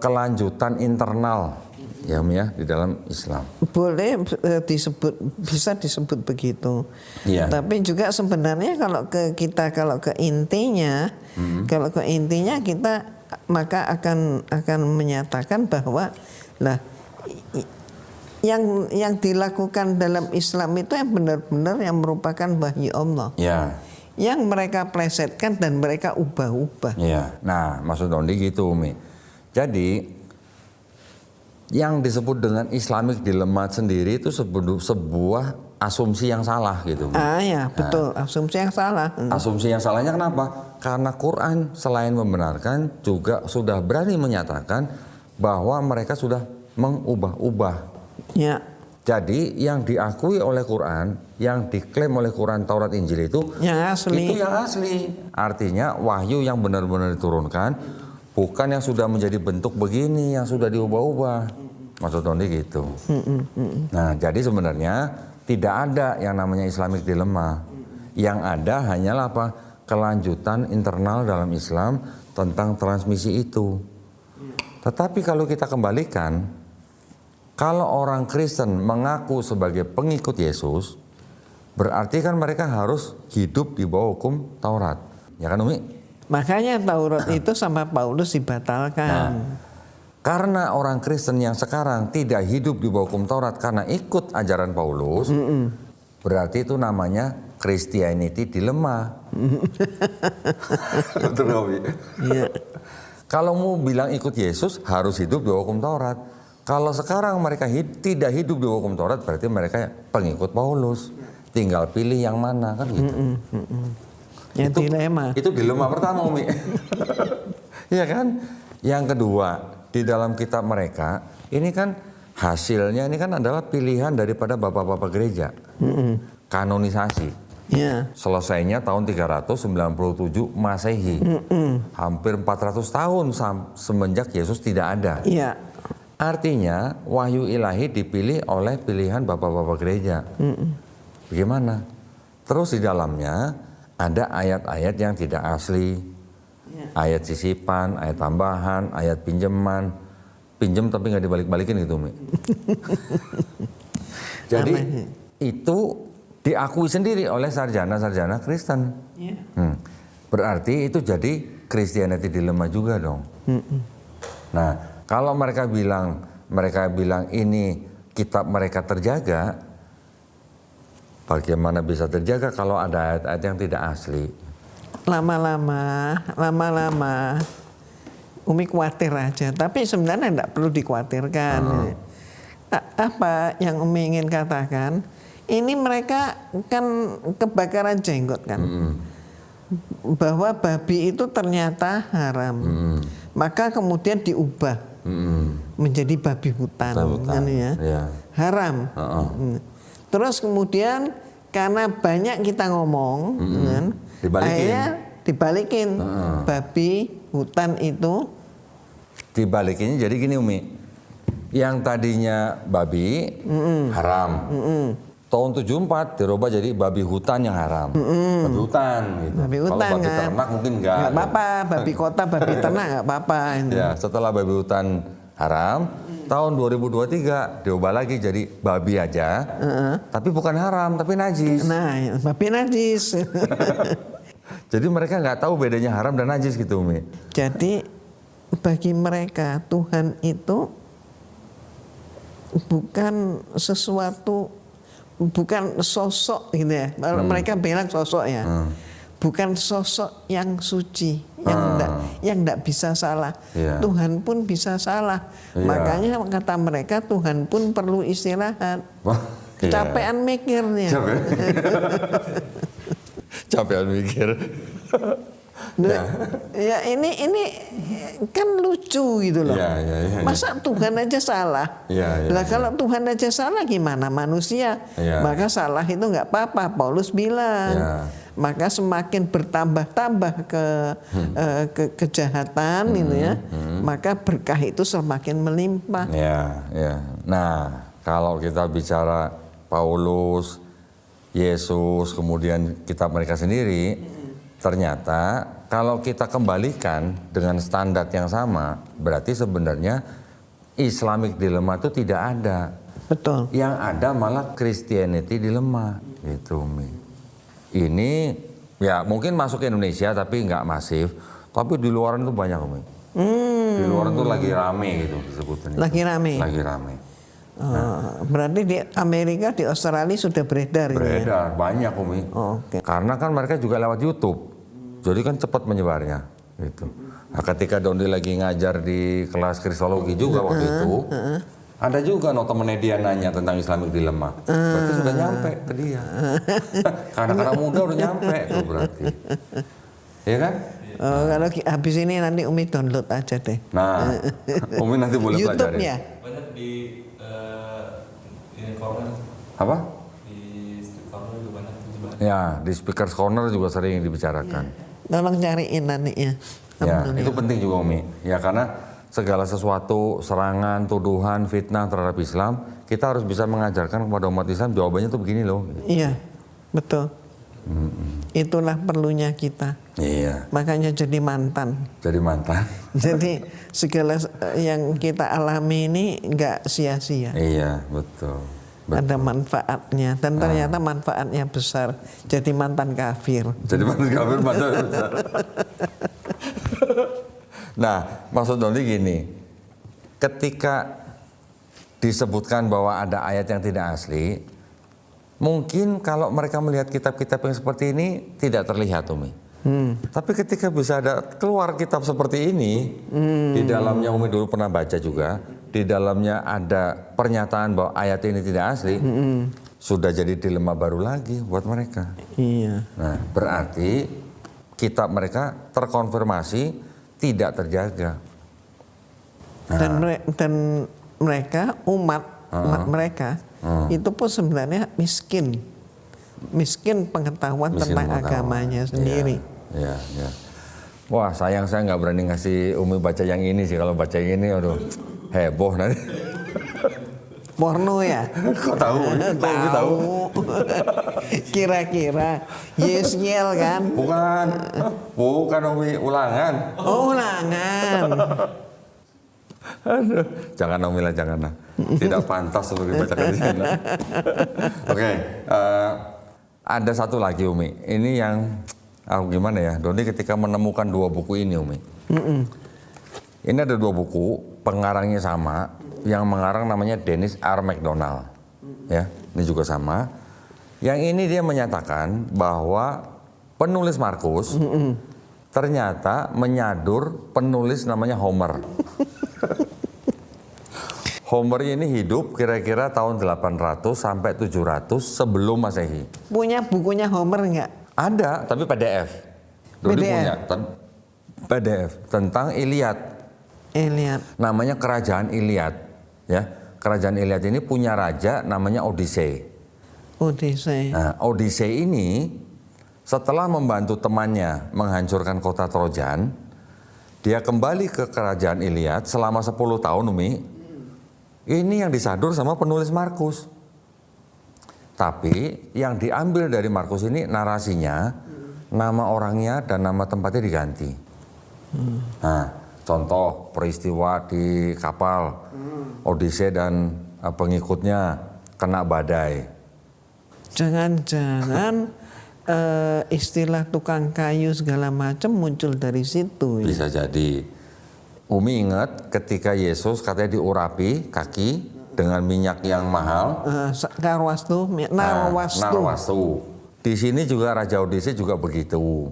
kelanjutan internal ya di dalam Islam. Boleh bisa disebut begitu. Iya. Tapi juga sebenarnya kalau ke intinya, kalau ke intinya kita maka akan menyatakan bahwa lah yang dilakukan dalam Islam itu yang benar-benar yang merupakan wahyu Allah. Ya. Yang mereka plesetkan dan mereka ubah-ubah. Ya. Nah, maksud Dondi gitu, Umi. Jadi yang disebut dengan Islamic Dilemma sendiri itu sebuah asumsi yang salah gitu. Ya, betul. Asumsi yang salah. Asumsi yang salahnya kenapa? Karena Quran selain membenarkan juga sudah berani menyatakan bahwa mereka sudah mengubah-ubah. Ya. Jadi yang diakui oleh Quran, yang diklaim oleh Quran, Taurat, Injil itu yang asli. Itu yang asli. Artinya wahyu yang benar-benar diturunkan, bukan yang sudah menjadi bentuk begini, yang sudah diubah-ubah. Maksud Tondi gitu. Nah, jadi sebenarnya tidak ada yang namanya Islamic Dilemma. Yang ada hanyalah apa? Kelanjutan internal dalam Islam tentang transmisi itu. Tetapi kalau kita kembalikan, kalau orang Kristen mengaku sebagai pengikut Yesus, berarti kan mereka harus hidup di bawah hukum Taurat. Ya kan Umi? Makanya Taurat itu sama Paulus dibatalkan. Nah, karena orang Kristen yang sekarang tidak hidup di bawah hukum Taurat karena ikut ajaran Paulus, berarti itu namanya Christianity Dilemma. Betul nggak Umi? Iya. Kalau mau bilang ikut Yesus harus hidup di bawah hukum Taurat. Kalau sekarang mereka tidak hidup di hukum Taurat, berarti mereka pengikut Paulus. Tinggal pilih yang mana kan gitu. Itu dilema. Itu dilema pertama Umi. Iya kan? Yang kedua, di dalam kitab mereka, ini kan hasilnya ini kan adalah pilihan daripada bapak-bapak gereja. Kanonisasi. Ya. Selesainya tahun 397 Masehi. Hampir 400 tahun semenjak Yesus tidak ada. Iya. Artinya wahyu ilahi dipilih oleh pilihan bapak-bapak gereja. Bagaimana? Terus di dalamnya ada ayat-ayat yang tidak asli. Ayat sisipan, ayat tambahan, ayat pinjaman. Pinjam tapi nggak dibalik-balikin gitu, Mi. Jadi itu diakui sendiri oleh sarjana-sarjana Kristen. Berarti itu jadi Christianity dilemma juga dong. Nah, kalau mereka bilang ini kitab mereka terjaga, bagaimana bisa terjaga kalau ada ayat-ayat yang tidak asli? Lama-lama Umi khawatir aja, tapi sebenarnya tidak perlu dikhawatirkan. Apa yang Umi ingin katakan, ini mereka kan kebakaran jenggot kan, bahwa babi itu ternyata haram, maka kemudian diubah menjadi babi hutan, kan ya, haram. Terus kemudian karena banyak kita ngomong, kan, akhirnya dibalikin, babi hutan itu dibalikinnya jadi gini, Umi. Yang tadinya babi haram. Tahun 74 dirubah jadi babi hutan yang haram. Babi hutan gitu. Babi hutan, kalau babi kan? ternak mungkin enggak. Enggak apa-apa, babi kota, babi ternak enggak apa-apa. Ya, setelah babi hutan haram, tahun 2023 diubah lagi jadi babi aja. Tapi bukan haram, tapi najis. Nah, babi najis. Jadi mereka nggak tahu bedanya haram dan najis gitu, Umi. Jadi bagi mereka Tuhan itu bukan sesuatu, bukan sosok gitu ya. Mereka bilang sosok ya. Bukan sosok yang suci, yang enggak bisa salah. Tuhan pun bisa salah. Makanya kata mereka Tuhan pun perlu istirahat. Capean mikirnya. Capean mikir. Ya ini kan lucu gitu loh. Masa Tuhan aja salah? Lah kalau Tuhan aja salah gimana manusia? Maka salah itu nggak apa-apa. Paulus bilang. Maka semakin bertambah-tambah kejahatan gitu ya. Maka berkah itu semakin melimpah. Nah, kalau kita bicara Paulus, Yesus, kemudian kitab mereka sendiri, ternyata kalau kita kembalikan dengan standar yang sama, berarti sebenarnya Islamic dilemma itu tidak ada. Betul. Yang ada malah Christianity dilemma, gitu, Mi. Ini ya mungkin masuk ke Indonesia tapi nggak masif, tapi di luar itu banyak, Mi. Di luar itu lagi rame gitu disebutnya. Lagi rame. Lagi rame. Berarti di Amerika, di Australia sudah beredar. Beredar, banyak, Umi. Karena kan mereka juga lewat YouTube, jadi kan cepat menyebarnya. Gitu. Nah, ketika Dondi lagi ngajar di kelas kristologi juga waktu itu, ada juga temennya dia nanya tentang Islamic dilemma. Berarti sudah nyampe ke dia. Anak-anak muda udah nyampe tuh berarti. Iya kan? Kalau habis ini nanti Umi download aja deh. Nah, Umi nanti boleh pelajarin. YouTube-nya. Banyak di corner. Apa? Di street corner juga banyak dibahas. Ya, di Speaker's Corner juga sering dibicarakan. Tolong cariin nanti ya. Ya, itu penting juga, Umi. Ya, karena segala sesuatu, serangan, tuduhan, fitnah terhadap Islam, kita harus bisa mengajarkan kepada umat Islam jawabannya tuh begini loh. Iya, betul. Itulah perlunya kita. Iya. Makanya jadi mantan. Jadi mantan. Jadi segala yang kita alami ini nggak sia-sia. Iya, betul. Ada manfaatnya dan ternyata manfaatnya besar. Jadi mantan kafir. Jadi mantan kafir, mantan besar. Nah, maksud Dondi gini, ketika disebutkan bahwa ada ayat yang tidak asli, mungkin kalau mereka melihat kitab-kitab yang seperti ini tidak terlihat, Umi. Tapi ketika bisa ada keluar kitab seperti ini, di dalamnya Umi dulu pernah baca juga, di dalamnya ada pernyataan bahwa ayat ini tidak asli, sudah jadi dilema baru lagi buat mereka. Iya. Nah, berarti kitab mereka terkonfirmasi tidak terjaga Dan mereka umat mereka itu pun sebenarnya miskin pengetahuan tentang agamanya sendiri. Ya. Wah, sayang saya nggak berani ngasih Umi baca yang ini sih. Kalau baca yang ini, aduh, heboh nanti. Porno ya? Kok tahu? Tahu. Kira-kira Yesniel kan? Bukan Umi, ulangan. Oh, ulangan. Aduh, jangan Umi lah, jangan lah. Tidak pantas untuk dibacakan di sini. Oke, ada satu lagi Umi. Ini yang gimana ya? Doni ketika menemukan dua buku ini Umi. Ini ada dua buku, pengarangnya sama. Yang mengarang namanya Dennis R. MacDonald. Ya, ini juga sama. Yang ini dia menyatakan bahwa penulis Markus ternyata menyadur penulis namanya Homer. Homer ini hidup kira-kira tahun 800 sampai 700 sebelum Masehi. Punya bukunya Homer nggak? Ada, tapi PDF. Dodi punya PDF tentang Iliad. Namanya Kerajaan Iliad. Ya, Kerajaan Iliad ini punya raja namanya Odyssey. Nah, Odyssey ini setelah membantu temannya menghancurkan kota Trojan, dia kembali ke Kerajaan Iliad selama 10 tahun Umi. Ini yang disadur sama penulis Markus. Tapi yang diambil dari Markus ini narasinya, nama orangnya dan nama tempatnya diganti. Nah, contoh peristiwa di kapal Odyssey dan pengikutnya kena badai. Jangan-jangan istilah tukang kayu segala macam muncul dari situ. Bisa jadi. Umi ingat ketika Yesus katanya diurapi kaki dengan minyak yang mahal. Narwastu. Di sini juga Raja Odyssey juga begitu.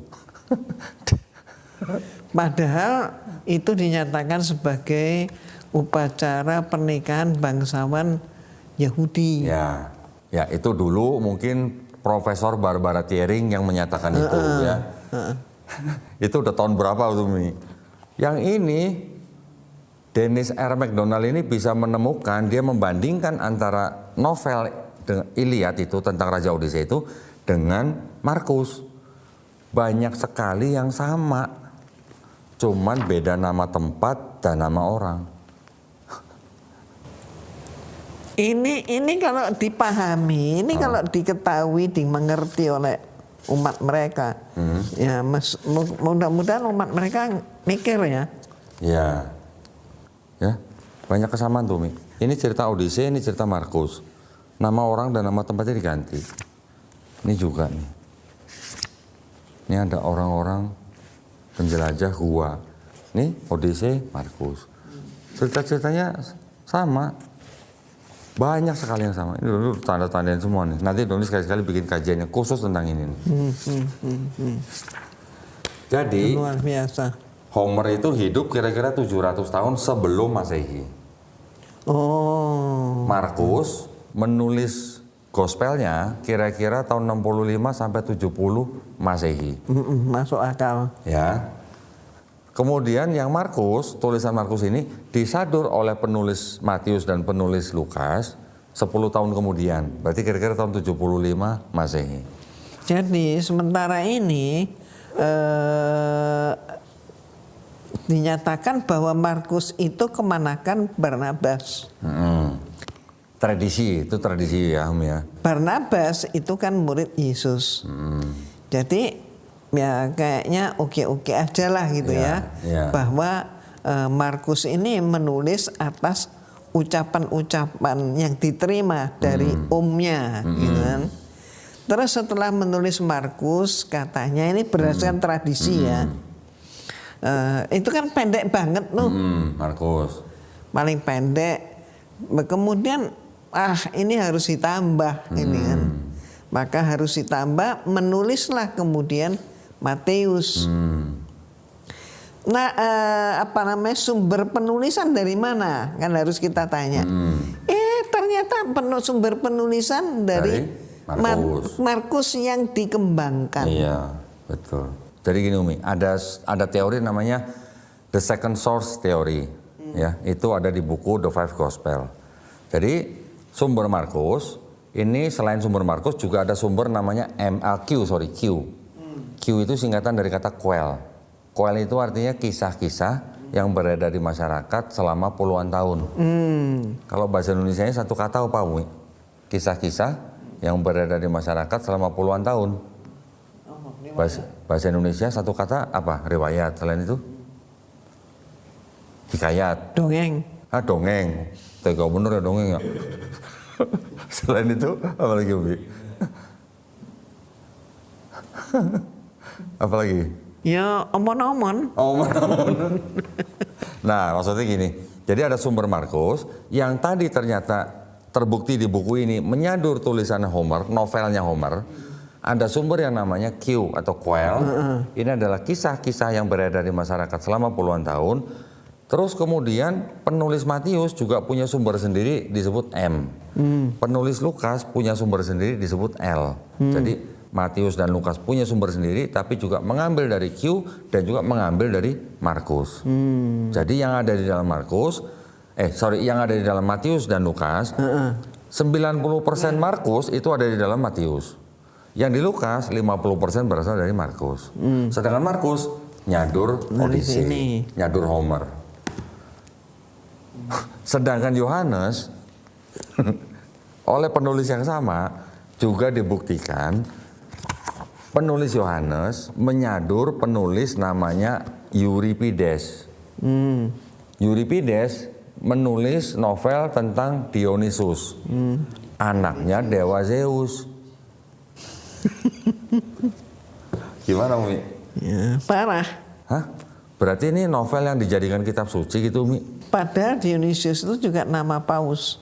Padahal itu dinyatakan sebagai upacara pernikahan bangsawan Yahudi. Ya itu dulu mungkin Profesor Barbara Thiering yang menyatakan itu ya. Itu udah tahun berapa tuh Mi? Yang ini Dennis R. MacDonald ini bisa menemukan, dia membandingkan antara novel Iliad itu tentang Raja Odyssey itu dengan Markus. Banyak sekali yang sama. Cuman beda nama tempat dan nama orang. Ini kalau dipahami, ini kalau diketahui, dimengerti oleh umat mereka, ya mudah-mudahan umat mereka mikir ya. Ya, banyak kesamaan tuh Mi. Ini cerita Odyssey, ini cerita Markus. Nama orang dan nama tempatnya diganti. Ini juga nih. Ini ada orang-orang penjelajah gua. Nih Odyssey, Markus. Cerita-ceritanya sama. Banyak sekali yang sama. Ini dulu tanda-tandain semua nih. Nanti Doni sekali-sekali bikin kajian yang khusus tentang ini nih. Jadi luar biasa. Homer itu hidup kira-kira 700 tahun sebelum Masehi. Markus menulis gospelnya kira-kira tahun 65 sampai 70 Masehi. Masuk akal. Ya. Kemudian yang Markus, tulisan Markus ini disadur oleh penulis Matius dan penulis Lukas 10 tahun kemudian. Berarti kira-kira tahun 75 Masehi. Jadi sementara ini dinyatakan bahwa Markus itu kemanakan Barnabas. Tradisi, itu tradisi ya Om ya. Barnabas itu kan murid Yesus. Jadi ya kayaknya oke-oke aja lah gitu ya. Bahwa Markus ini menulis atas ucapan-ucapan yang diterima dari omnya gitu kan. Terus setelah menulis Markus katanya ini berdasarkan tradisi ya. Itu kan pendek banget loh. Markus. Paling pendek. Kemudian ini harus ditambah ini kan. Maka harus ditambah, menulislah kemudian Matius. Nah, sumber penulisan dari mana? Kan harus kita tanya. Ternyata sumber penulisan dari Markus yang dikembangkan. Iya, betul. Jadi gini Umi, ada teori namanya the second source theory. Ya, itu ada di buku The Five Gospel. Jadi sumber Markus ini selain sumber Markus juga ada sumber namanya Q. Q itu singkatan dari kata quell. Quell itu artinya kisah-kisah yang beredar di masyarakat selama puluhan tahun. Kalau bahasa Indonesianya satu kata apa, Umi? Kisah-kisah yang beredar di masyarakat selama puluhan tahun. Bahasa Indonesia satu kata apa? Riwayat. Selain itu? Hikayat. Dongeng. Dongeng. Tega bener ya dongeng ya. Selain itu apa lagi, Umi? Apa lagi? Ya omon-omon. Omon-omon. Nah, maksudnya gini. Jadi ada sumber Markus yang tadi ternyata terbukti di buku ini menyadur tulisan Homer, novelnya Homer. Ada sumber yang namanya Q atau quell. Ini adalah kisah-kisah yang beredar di masyarakat selama puluhan tahun. Terus kemudian penulis Matius juga punya sumber sendiri disebut M. Penulis Lukas punya sumber sendiri disebut L. Jadi Matius dan Lukas punya sumber sendiri tapi juga mengambil dari Q dan juga mengambil dari Markus. Jadi yang ada di dalam yang ada di dalam Matius dan Lukas, 90% Markus itu ada di dalam Matius. Yang di Lukas 50% berasal dari Markus. Sedangkan Markus nyadur Odyssey, nyadur Homer. Sedangkan Yohanes oleh penulis yang sama juga dibuktikan penulis Yohanes menyadur penulis namanya Euripides. Euripides menulis novel tentang Dionysus, anaknya dewa Zeus. Gimana, Umi? Ya, parah. Hah? Berarti ini novel yang dijadikan kitab suci gitu, Umi? Padahal Dionysius itu juga nama paus.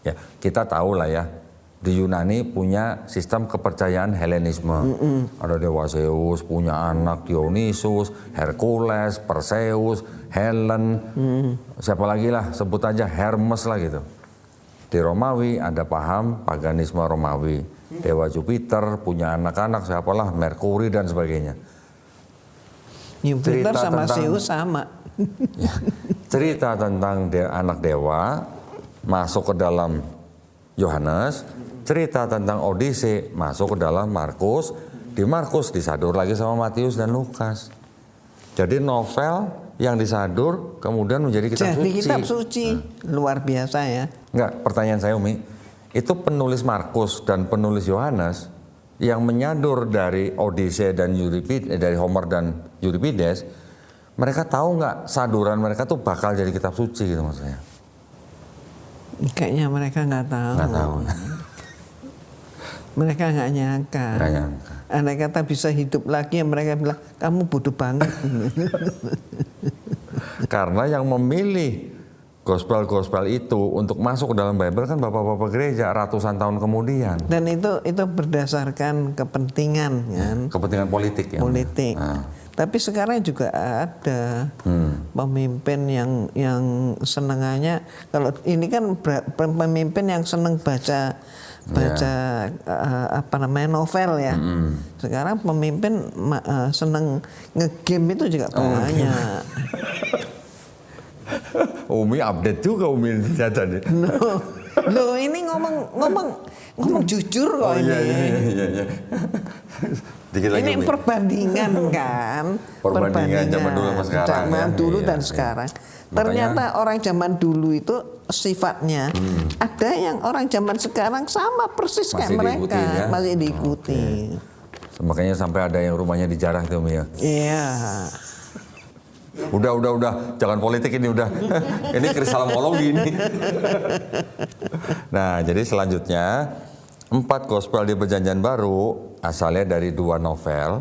Ya, kita tahu lah ya. Di Yunani punya sistem kepercayaan Helenisme. Ada dewa Zeus, punya anak Dionysus, Hercules, Perseus, Helen, siapa lagi lah, sebut aja Hermes lah gitu. Di Romawi ada paham paganisme Romawi. Dewa Jupiter punya anak-anak siapalah, Merkuri dan sebagainya. Jupiter sama Zeus sama. Ya, cerita tentang anak dewa masuk ke dalam Yohanes, cerita tentang Odyssey masuk ke dalam Markus, di Markus disadur lagi sama Matius dan Lukas. Jadi novel yang disadur kemudian menjadi kitab suci. Kitab suci, luar biasa ya. Enggak, pertanyaan saya, Umi, itu penulis Markus dan penulis Yohanes yang menyadur dari Odyssey dan Euripides, dari Homer dan Euripides, mereka tahu nggak saduran mereka tuh bakal jadi kitab suci gitu maksudnya? Kayaknya mereka nggak tahu. Nggak tahu. Mereka nggak nyangka. Nggak nyangka. Andai kata bisa hidup lagi, mereka bilang kamu bodoh banget. Karena yang memilih gospel-gospel itu untuk masuk ke dalam Bible kan bapak-bapak gereja ratusan tahun kemudian. Dan itu berdasarkan kepentingan kan. Kepentingan politik ya. Politik. Tapi sekarang juga ada pemimpin yang senengannya, kalau ini kan pemimpin yang seneng baca apa namanya novel ya. Sekarang pemimpin seneng ngegame itu juga banyak. Umi update juga Umi data nih. Loh ini ngomong jujur kok ini. Iya. Dikit lagi, Ini Umi. perbandingan kan. Perbandingan zaman dulu sama sekarang. Zaman Ya. dulu Iya, dan iya. sekarang. Makanya, Ternyata orang zaman dulu itu sifatnya ada yang orang zaman sekarang sama persis Masih kayak mereka, diikuti, ya? masih diikuti. makanya sampai ada yang rumahnya dijarah tuh Umi ya. Iya. Udah, jangan politik ini udah. Ini krisalamologi ini. Nah, jadi selanjutnya 4 gospel di Perjanjian Baru asalnya dari 2 novel.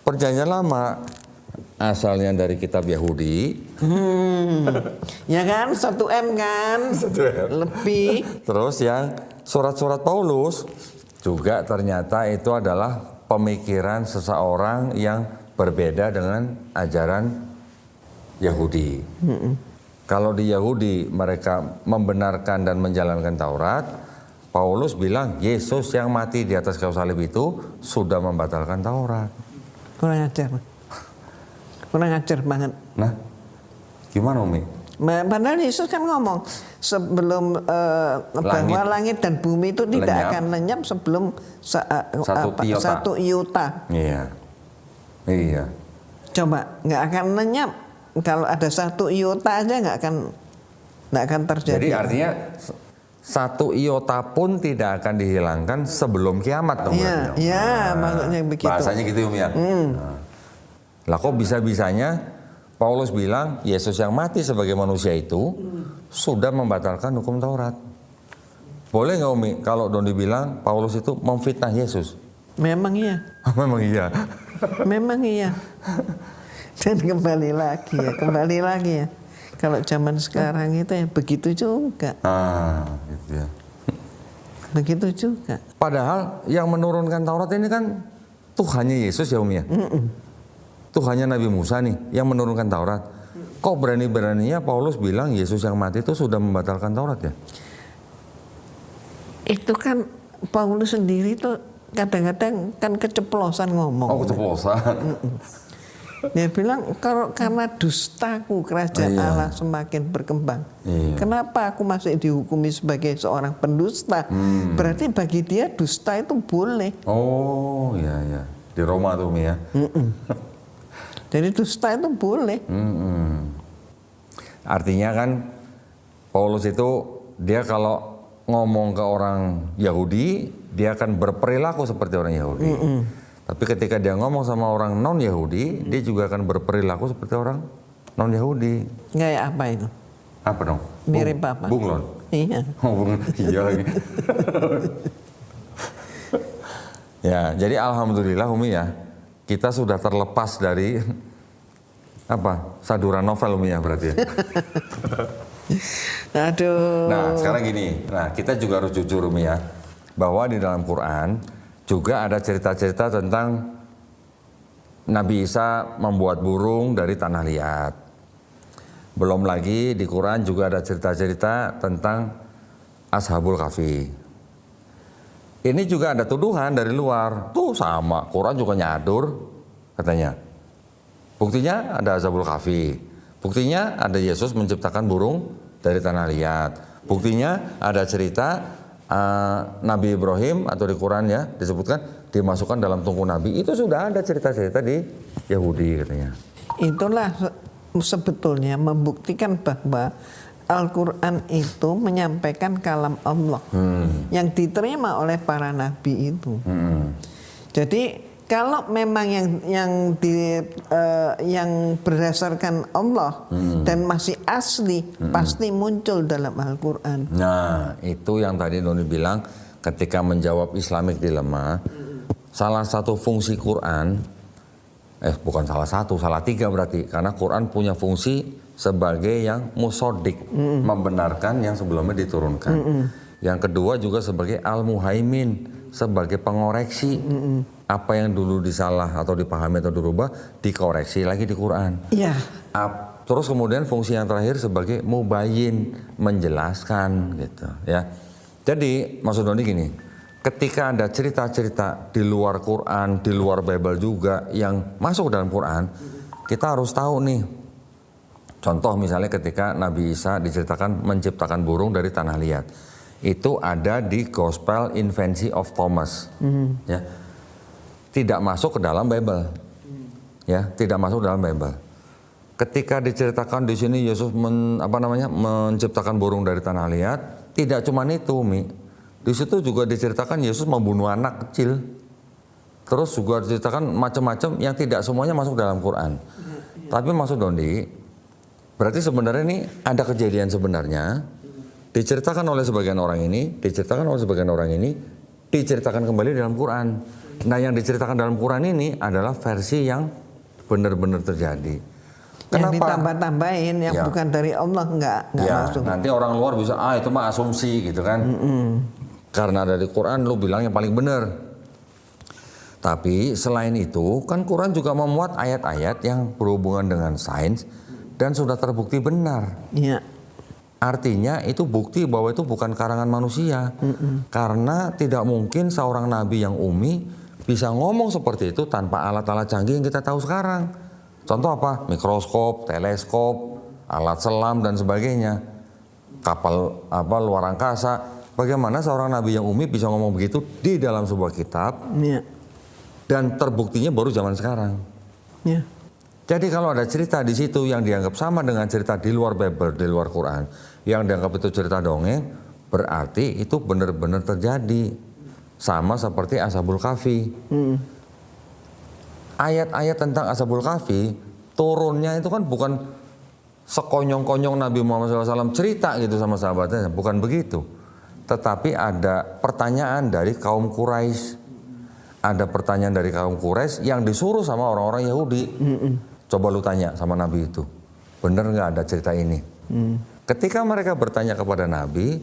Perjanjian Lama asalnya dari kitab Yahudi. Ya kan, 1M kan? 1M. Lebih. Terus yang surat-surat Paulus juga ternyata itu adalah pemikiran seseorang yang berbeda dengan ajaran Yahudi. Kalau di Yahudi mereka membenarkan dan menjalankan Taurat, Paulus bilang Yesus yang mati di atas kayu salib itu sudah membatalkan Taurat. Kurang ajar banget. Nah, Gimana Umi? Padahal Yesus kan ngomong sebelum bahwa langit dan bumi itu tidak lenyap. akan lenyap sebelum iota. satu iota. Iya. Iya. Coba nggak akan lenyap kalau ada satu iota aja nggak akan terjadi. Jadi artinya satu iota pun tidak akan dihilangkan sebelum kiamat dong. Iya, iya, maksudnya begitu. Bahasanya gitu Umi ya. Nah. Lah kok bisa-bisanya Paulus bilang Yesus yang mati sebagai manusia itu sudah membatalkan hukum Taurat. Boleh nggak Umi kalau Doni bilang Paulus itu memfitnah Yesus? Memang iya. Memang iya. Memang iya. Dan kembali lagi ya. Kalau zaman sekarang itu ya begitu juga. Gitu ya. Begitu juga. Padahal yang menurunkan Taurat ini kan Tuhannya Yesus ya Umi ya. Tuhannya Nabi Musa nih yang menurunkan Taurat. Kok berani-beraninya Paulus bilang Yesus yang mati itu sudah membatalkan Taurat ya? Itu kan Paulus sendiri tuh kadang-kadang kan keceplosan ngomong. Oh, keceplosan. Dia bilang karena dustaku kerajaan Iya. Allah semakin berkembang. Iya. Kenapa aku masih dihukumi sebagai seorang pendusta? Berarti bagi dia dusta itu boleh. Oh, iya. Di Roma tuh Umi ya. Jadi dusta itu boleh. Artinya kan Paulus itu dia kalau ngomong ke orang Yahudi, dia akan berperilaku seperti orang Yahudi. Tapi ketika dia ngomong sama orang non-Yahudi, dia juga akan berperilaku seperti orang non-Yahudi. Kayak apa itu? Apa dong? Mirip apa? Bunglon. Iya. Oh, bunglon. Iya lagi. Ya, jadi alhamdulillah Umi ya, kita sudah terlepas dari saduran novel Umi ya berarti ya. Aduh. Nah sekarang gini, kita juga harus jujur Umi ya, bahwa di dalam Quran juga ada cerita-cerita tentang Nabi Isa membuat burung dari tanah liat. Belum lagi di Quran juga ada cerita-cerita tentang Ashabul Kahfi. Ini juga ada tuduhan dari luar, tuh sama, Quran juga nyadur katanya. Buktinya ada Ashabul Kahfi, buktinya ada Yesus menciptakan burung dari tanah liat, buktinya ada cerita Nabi Ibrahim atau di Quran ya disebutkan dimasukkan dalam tungku Nabi. Itu sudah ada cerita-cerita di Yahudi katanya. Itulah sebetulnya membuktikan bahwa Al-Quran itu menyampaikan kalam Allah yang diterima oleh para nabi itu. Jadi kalau memang yang berdasarkan Allah dan masih asli pasti muncul dalam Al-Quran. Nah itu yang tadi Doni bilang ketika menjawab Islamic Dilemma, salah satu fungsi Quran, bukan salah satu, salah tiga berarti, karena Quran punya fungsi sebagai yang musodik, membenarkan yang sebelumnya diturunkan. Yang kedua juga sebagai al-muhaimin, sebagai pengoreksi. Apa yang dulu disalah atau dipahami atau dirubah, dikoreksi lagi di Quran. Iya. Terus kemudian fungsi yang terakhir sebagai mubayyin, menjelaskan gitu ya. Jadi maksud Doni gini, ketika ada cerita-cerita di luar Quran, di luar Bible juga yang masuk dalam Quran, kita harus tahu nih. Contoh misalnya ketika Nabi Isa diceritakan menciptakan burung dari tanah liat. Itu ada di Gospel Infancy of Thomas. Ya. Tidak masuk ke dalam Bible. Ya, tidak masuk dalam Bible. Ketika diceritakan di sini Yesus menciptakan burung dari tanah liat, tidak cuma itu, Mi. Di situ juga diceritakan Yesus membunuh anak kecil. Terus juga diceritakan macam-macam yang tidak semuanya masuk dalam Quran. Tapi maksud Dondi, berarti sebenarnya ini ada kejadian sebenarnya diceritakan oleh sebagian orang ini, diceritakan oleh sebagian orang ini, diceritakan kembali dalam Quran. Nah, yang diceritakan dalam Quran ini adalah versi yang benar-benar terjadi. Yang Kenapa? ditambah-tambahin yang Ya. bukan dari Allah nggak Ya, masuk. nanti orang luar bisa, itu mah asumsi gitu kan. Karena ada di Quran, lu bilang yang paling benar. Tapi selain itu, kan Quran juga memuat ayat-ayat yang berhubungan dengan sains dan sudah terbukti benar. Iya. Artinya itu bukti bahwa itu bukan karangan manusia. Karena tidak mungkin seorang nabi yang umi bisa ngomong seperti itu tanpa alat-alat canggih yang kita tahu sekarang. Contoh apa? Mikroskop, teleskop, alat selam dan sebagainya, kapal luar angkasa. Bagaimana seorang nabi yang umi bisa ngomong begitu di dalam sebuah kitab? Ya. Dan terbuktinya baru zaman sekarang. Ya. Jadi kalau ada cerita di situ yang dianggap sama dengan cerita di luar Bible, di luar Quran, yang dianggap itu cerita dongeng, berarti itu benar-benar terjadi. Sama seperti Ashabul Kahfi. Ayat-ayat tentang Ashabul Kahfi turunnya itu kan bukan sekonyong-konyong Nabi Muhammad SAW cerita gitu sama sahabatnya, bukan begitu. Tetapi ada pertanyaan dari kaum Quraisy. Ada pertanyaan dari kaum Quraisy yang disuruh sama orang-orang Yahudi. Coba lu tanya sama Nabi itu, bener nggak ada cerita ini? Ketika mereka bertanya kepada Nabi,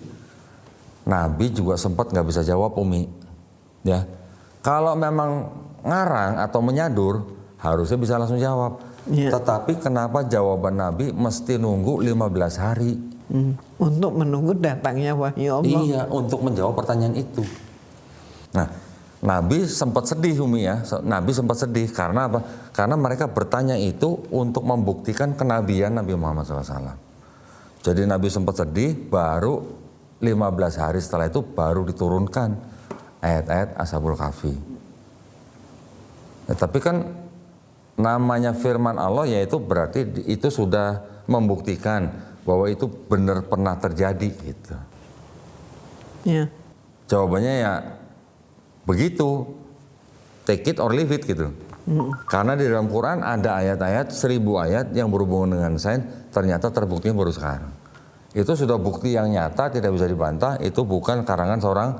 Nabi juga sempat nggak bisa jawab, Umi. Ya, kalau memang ngarang atau menyadur, harusnya bisa langsung jawab. Ya. Tetapi kenapa jawaban Nabi mesti nunggu 15 hari? Untuk menunggu datangnya wahyu Allah. Iya, untuk menjawab pertanyaan itu. Nah, Nabi sempat sedih, Umi ya. Nabi sempat sedih karena apa? Karena mereka bertanya itu untuk membuktikan kenabian Nabi Muhammad SAW. Jadi Nabi sempat sedih, baru 15 hari setelah itu baru diturunkan ayat-ayat Ashabul Kahfi. Ya, tapi kan namanya firman Allah, yaitu berarti itu sudah membuktikan bahwa itu benar pernah terjadi gitu. Ya. Jawabannya ya begitu, take it or leave it gitu. Karena di dalam Quran ada ayat-ayat 1000 ayat yang berhubungan dengan sains, ternyata terbuktinya baru sekarang. Itu sudah bukti yang nyata, tidak bisa dibantah. Itu bukan karangan seorang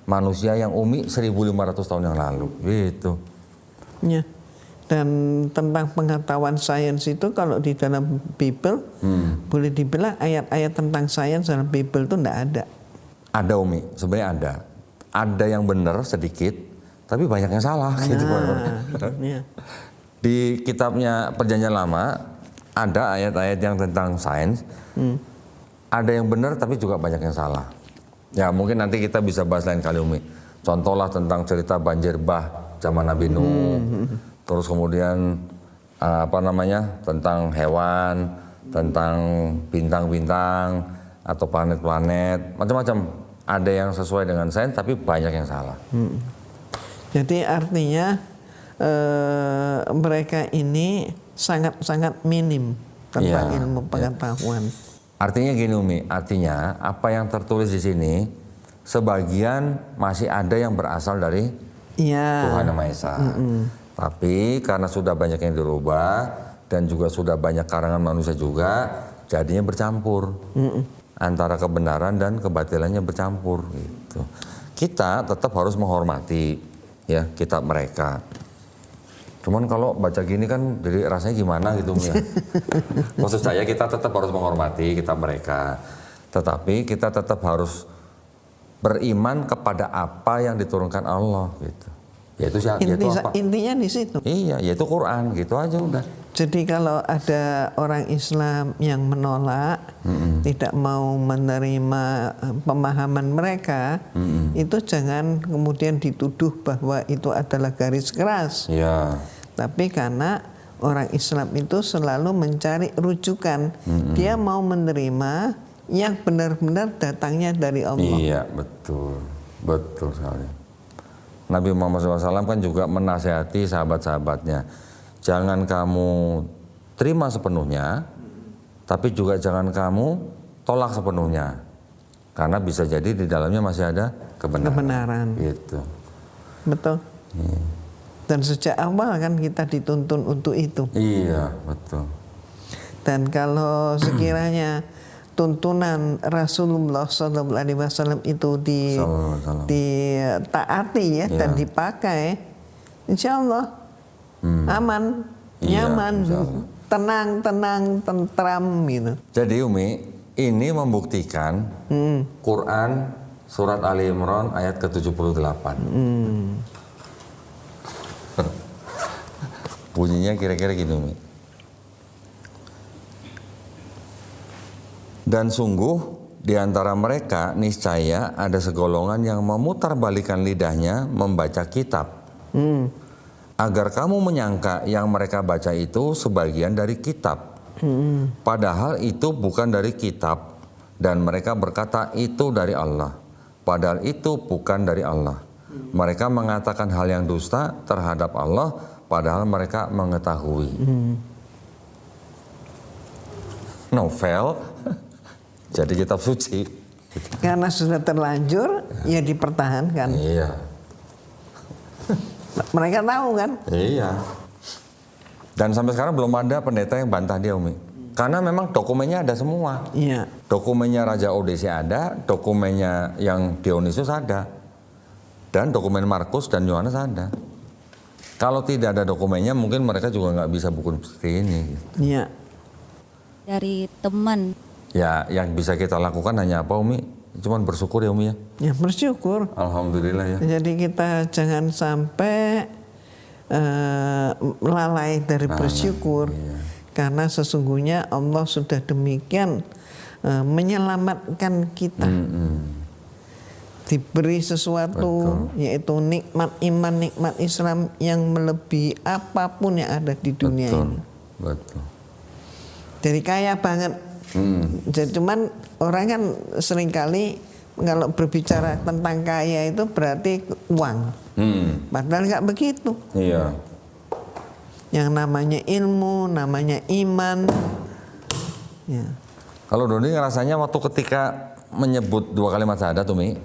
manusia yang umi 1500 tahun yang lalu gitu. Ya. Dan tentang pengetahuan sains itu kalau di dalam Bible boleh dibilang ayat-ayat tentang sains dalam Bible itu enggak ada. Ada, Umi, sebenarnya ada. Ada yang benar sedikit, tapi banyak yang salah gitu. Ya. Di kitabnya Perjanjian Lama ada ayat-ayat yang tentang sains. Ada yang benar tapi juga banyak yang salah. Ya, mungkin nanti kita bisa bahas lain kali, Umi. Contohlah tentang cerita banjir bah zaman Nabi Nuh. Terus kemudian tentang hewan, tentang bintang-bintang atau planet-planet, macam-macam. Ada yang sesuai dengan sains tapi banyak yang salah. Jadi artinya mereka ini sangat-sangat minim tentang ilmu pengetahuan. Artinya gini, Umi, artinya apa yang tertulis di sini sebagian masih ada yang berasal dari Tuhan Yang Maha Esa. Tapi karena sudah banyak yang dirubah dan juga sudah banyak karangan manusia juga, jadinya bercampur. Antara kebenaran dan kebatilannya bercampur gitu. Kita tetap harus menghormati ya kitab mereka. Cuman kalau baca gini kan jadi rasanya gimana gitu ya. Maksud saya kita tetap harus menghormati kitab mereka. Tetapi kita tetap harus beriman kepada apa yang diturunkan Allah gitu. Yaitu apa? Intinya di situ. Iya, yaitu Quran, gitu aja udah. Jadi kalau ada orang Islam yang menolak, tidak mau menerima pemahaman mereka, itu jangan kemudian dituduh bahwa itu adalah garis keras. Iya. Tapi karena orang Islam itu selalu mencari rujukan, dia mau menerima yang benar-benar datangnya dari Allah. Iya, betul, betul sekali. Nabi Muhammad SAW kan juga menasihati sahabat-sahabatnya, jangan kamu terima sepenuhnya, tapi juga jangan kamu tolak sepenuhnya, karena bisa jadi di dalamnya masih ada kebenaran. Gitu. Betul. Iya. Dan sejak awal kan kita dituntun untuk itu. Iya, betul. Dan kalau sekiranya tuntunan Rasulullah SAW itu ditaati ya, dan dipakai, insya Allah aman, nyaman, tenang, tentram gitu. Jadi Umi, ini membuktikan Quran surat Ali Imran ayat ke-78. Bunyinya kira-kira gini, Umi. Dan sungguh di antara mereka niscaya ada segolongan yang memutarbalikkan lidahnya membaca kitab. Agar kamu menyangka yang mereka baca itu sebagian dari kitab. Padahal itu bukan dari kitab dan mereka berkata itu dari Allah. Padahal itu bukan dari Allah. Mereka mengatakan hal yang dusta terhadap Allah padahal mereka mengetahui. Novel jadi kitab suci. Karena sudah terlanjur, ya dipertahankan. Iya. Mereka tahu kan? Iya. Dan sampai sekarang belum ada pendeta yang bantah dia, Umi. Karena memang dokumennya ada semua. Iya. Dokumennya Raja Odysseus ada, dokumennya yang Dionysius ada, dan dokumen Markus dan Yohanes ada. Kalau tidak ada dokumennya, mungkin mereka juga nggak bisa buku seperti ini. Iya. Dari teman. Ya, yang bisa kita lakukan hanya apa, Umi? Cuman bersyukur ya, Umi ya. Ya bersyukur. Alhamdulillah ya. Jadi kita jangan sampai lalai dari bersyukur. Iya. Karena sesungguhnya Allah sudah demikian menyelamatkan kita. Diberi sesuatu, yaitu nikmat iman, nikmat Islam yang melebihi apapun yang ada di dunia ini. Betul. Jadi kaya banget. Jadi cuman orang kan seringkali kalau berbicara tentang kaya itu berarti uang. Padahal nggak begitu. Iya. Yang namanya ilmu, namanya iman. Ya. Kalau Doni rasanya waktu ketika menyebut 2 kalimat syahadat, Umi,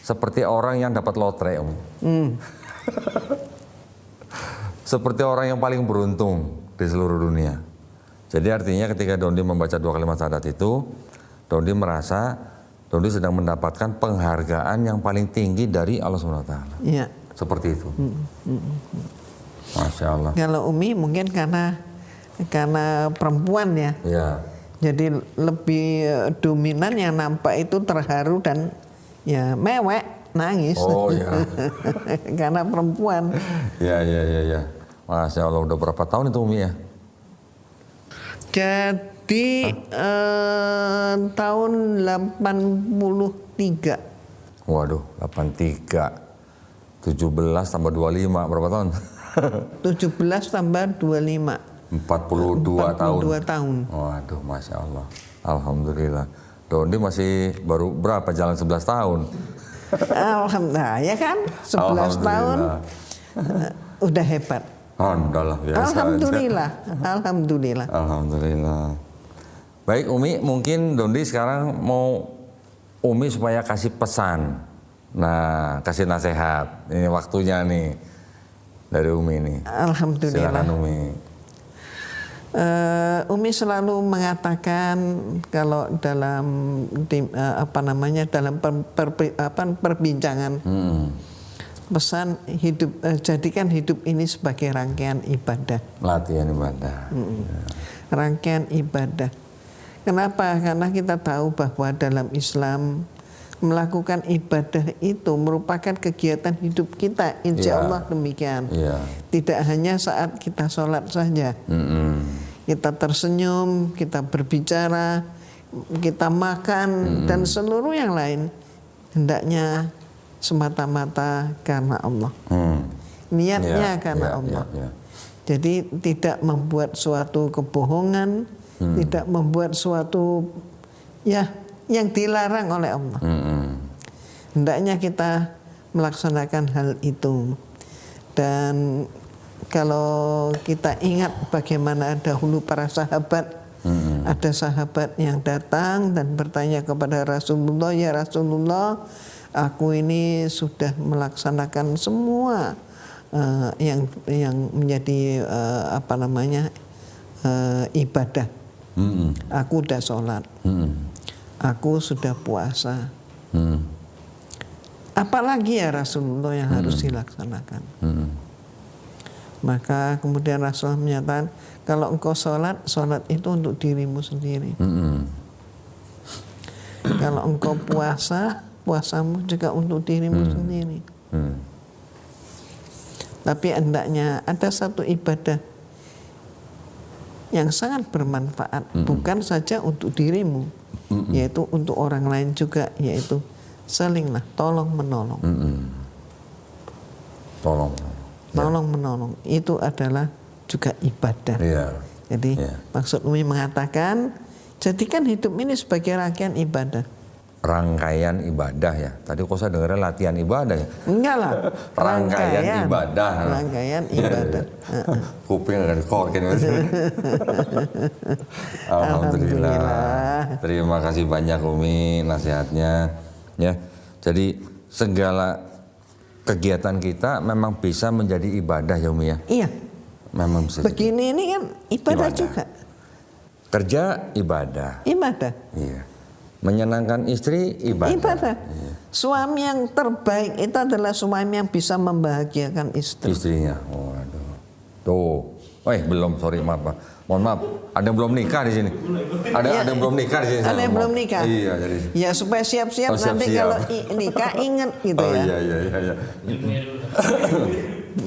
seperti orang yang dapat lotre, Umi. Seperti orang yang paling beruntung di seluruh dunia. Jadi artinya ketika Dondi membaca 2 kalimat syahadat itu, Dondi merasa Dondi sedang mendapatkan penghargaan yang paling tinggi dari Allah SWT. Iya. Seperti itu. Masya Allah. Kalau Umi mungkin karena perempuan ya. Iya. Jadi lebih dominan yang nampak itu terharu dan ya mewek, nangis. Oh ya. Karena perempuan. Ya. Masya Allah, udah berapa tahun itu, Umi ya? Jadi tahun 83. Waduh, 83. 17 tambah 25, berapa tahun? 17 tambah 25. 42 tahun. 42 tahun. Waduh, Masya Allah. Alhamdulillah. Dondi masih baru berapa, jalan 11 tahun. Alhamdulillah, ya kan? 11 tahun udah hebat. Alhamdulillah, biasa Alhamdulillah. aja. Alhamdulillah. Alhamdulillah. Baik Umi, mungkin Dondi sekarang mau Umi supaya kasih pesan. Nah, kasih nasihat. Ini waktunya nih dari Umi nih. Alhamdulillah. Silakan Umi. Umi selalu mengatakan kalau dalam dalam perbincangan pesan hidup, jadikan hidup ini sebagai rangkaian ibadah. Latihan ibadah. Rangkaian ibadah. Kenapa? Karena kita tahu bahwa dalam Islam melakukan ibadah itu merupakan kegiatan hidup kita. Insya Allah demikian. Tidak hanya saat kita sholat saja. Kita tersenyum, kita berbicara, kita makan, dan seluruh yang lain hendaknya semata-mata karena Allah. Niatnya karena Allah. Jadi tidak membuat suatu kebohongan, tidak membuat suatu yang dilarang oleh Allah. Hendaknya kita melaksanakan hal itu. Dan kalau kita ingat bagaimana dahulu para sahabat, ada sahabat yang datang dan bertanya kepada Rasulullah, ya Rasulullah, aku ini sudah melaksanakan semua yang menjadi ibadah. Aku sudah sholat, aku sudah puasa. Apalagi ya Rasulullah yang harus dilaksanakan? Maka kemudian Rasulullah menyatakan, kalau engkau sholat, sholat itu untuk dirimu sendiri. Kalau engkau puasa, puasamu juga untuk dirimu sendiri. Tapi hendaknya ada satu ibadah yang sangat bermanfaat, bukan saja untuk dirimu, yaitu untuk orang lain juga, yaitu salinglah, tolong menolong. Tolong menolong itu adalah juga ibadah. Jadi maksud Umi mengatakan, jadikan hidup ini sebagai rangkaian ibadah. Rangkaian ibadah ya. Tadi kok saya dengarnya latihan ibadah ya. Enggak lah. Rangkaian ibadah. Rangkaian ibadah. Kuping agak dikorkin. Alhamdulillah. Terima kasih banyak Umi nasihatnya. Ya. Jadi segala kegiatan kita memang bisa menjadi ibadah ya Umi ya. Iya. Memang bisa. Begini ini kan ibadah juga. Kerja ibadah. Ibadah. Iya. Menyenangkan istri ibadah. Ibadah. Iya. Suami yang terbaik itu adalah suami yang bisa membahagiakan istri. Istrinya. Waduh. Tuh. Belum, sorry maaf Pak. Mohon maaf. Ada yang belum nikah di sini. Ada yang belum nikah di sini. Ada yang belum nikah. Iya, jadi. Ya supaya siap-siap nanti kalau nikah ingat gitu ya. Iya.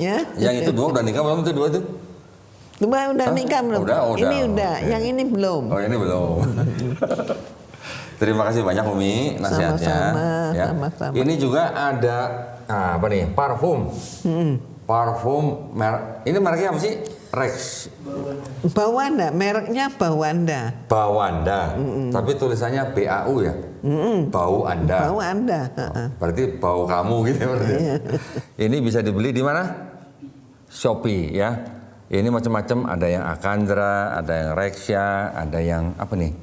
Ya. Yang itu dua udah nikah belum itu dua itu? Dua udah nikah belum? Udah. Ini udah, yang ini belum. Oh ini belum. Terima kasih banyak Umi nasihatnya. Sama-sama. Ini juga ada apa nih? Parfum. Parfum merek. Ini mereknya apa sih? Rex. Bawanda, mereknya Bawanda. Bawanda. Tapi tulisannya BAU ya. Bau Anda. Bau Anda. Berarti bau kamu gitu berarti. Ini bisa dibeli di mana? Shopee ya. Ini macam-macam, ada yang Akandra, ada yang Rexya, ada yang apa nih?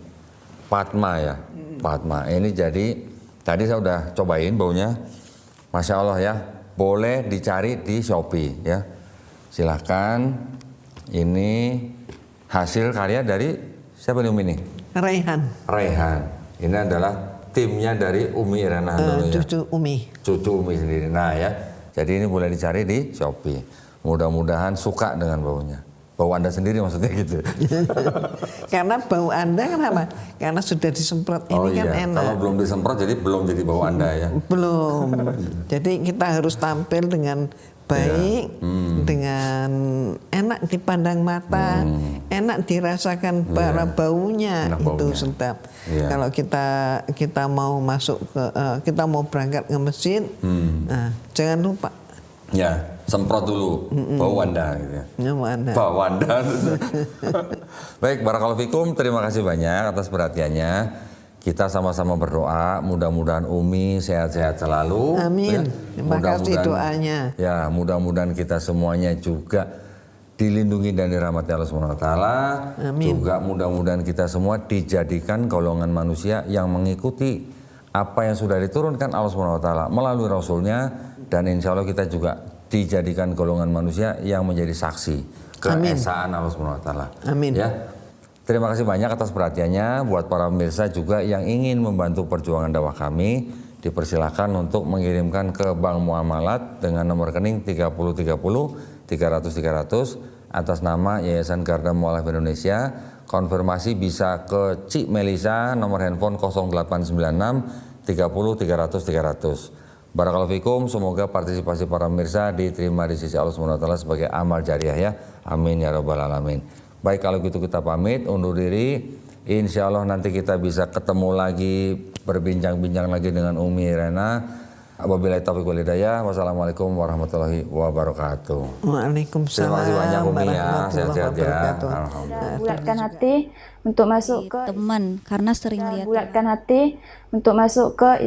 Padma ya. Padma. Ini jadi tadi saya udah cobain baunya. Masya Allah ya. Boleh dicari di Shopee ya. Silahkan. Ini hasil karya dari siapa nih Umi ini? Raihan. Ini adalah timnya dari Umi Irena Handono ya. Cucu Umi sendiri. Nah ya. Jadi ini boleh dicari di Shopee. Mudah-mudahan suka dengan baunya. Bau Anda sendiri maksudnya gitu. Karena bau Anda kenapa? Karena sudah disemprot ini kan enak. Kalau belum disemprot jadi belum jadi bau Anda ya. Belum. Jadi kita harus tampil dengan baik, dengan enak dipandang mata, enak dirasakan bara baunya, itu sedap. Kalau kita mau masuk ke, kita mau berangkat ke masjid, nah, jangan lupa. Ya, semprot dulu bau Anda gitu ya. Bau Anda. Baik, barakallahu fikum, terima kasih banyak atas perhatiannya. Kita sama-sama berdoa, mudah-mudahan Umi sehat-sehat selalu. Amin. Ya. Terima kasih doanya. Ya, mudah-mudahan kita semuanya juga dilindungi dan dirahmati Allah Subhanahu wa taala. Juga mudah-mudahan kita semua dijadikan golongan manusia yang mengikuti apa yang sudah diturunkan Allah Subhanahu wa taala melalui rasulnya, dan insya Allah kita juga dijadikan golongan manusia yang menjadi saksi keesaan Allah Subhanahu wa taala. Amin. Ya. Terima kasih banyak atas perhatiannya. Buat para pemirsa juga yang ingin membantu perjuangan dakwah kami, dipersilakan untuk mengirimkan ke Bank Muamalat dengan nomor rekening 3030 300 300 atas nama Yayasan Garda Mualaf Indonesia. Konfirmasi bisa ke Cik Melisa, nomor handphone 0896 30 300 300. Barakallahu fikum, semoga partisipasi para pemirsa diterima di sisi Allah SWT sebagai amal jariah ya. Amin ya rabbal alamin. Baik, kalau gitu kita pamit, undur diri. Insya Allah nanti kita bisa ketemu lagi, berbincang-bincang lagi dengan Umi Irena. Wabillahi taufiq wal hidayah. Wassalamualaikum warahmatullahi wabarakatuh. Waalaikumsalam. Terima kasih banyak Umi ya, sehat-sehat ya. Bulatkan hati untuk masuk ke teman karena sering lihat bulatkan hati untuk masuk ke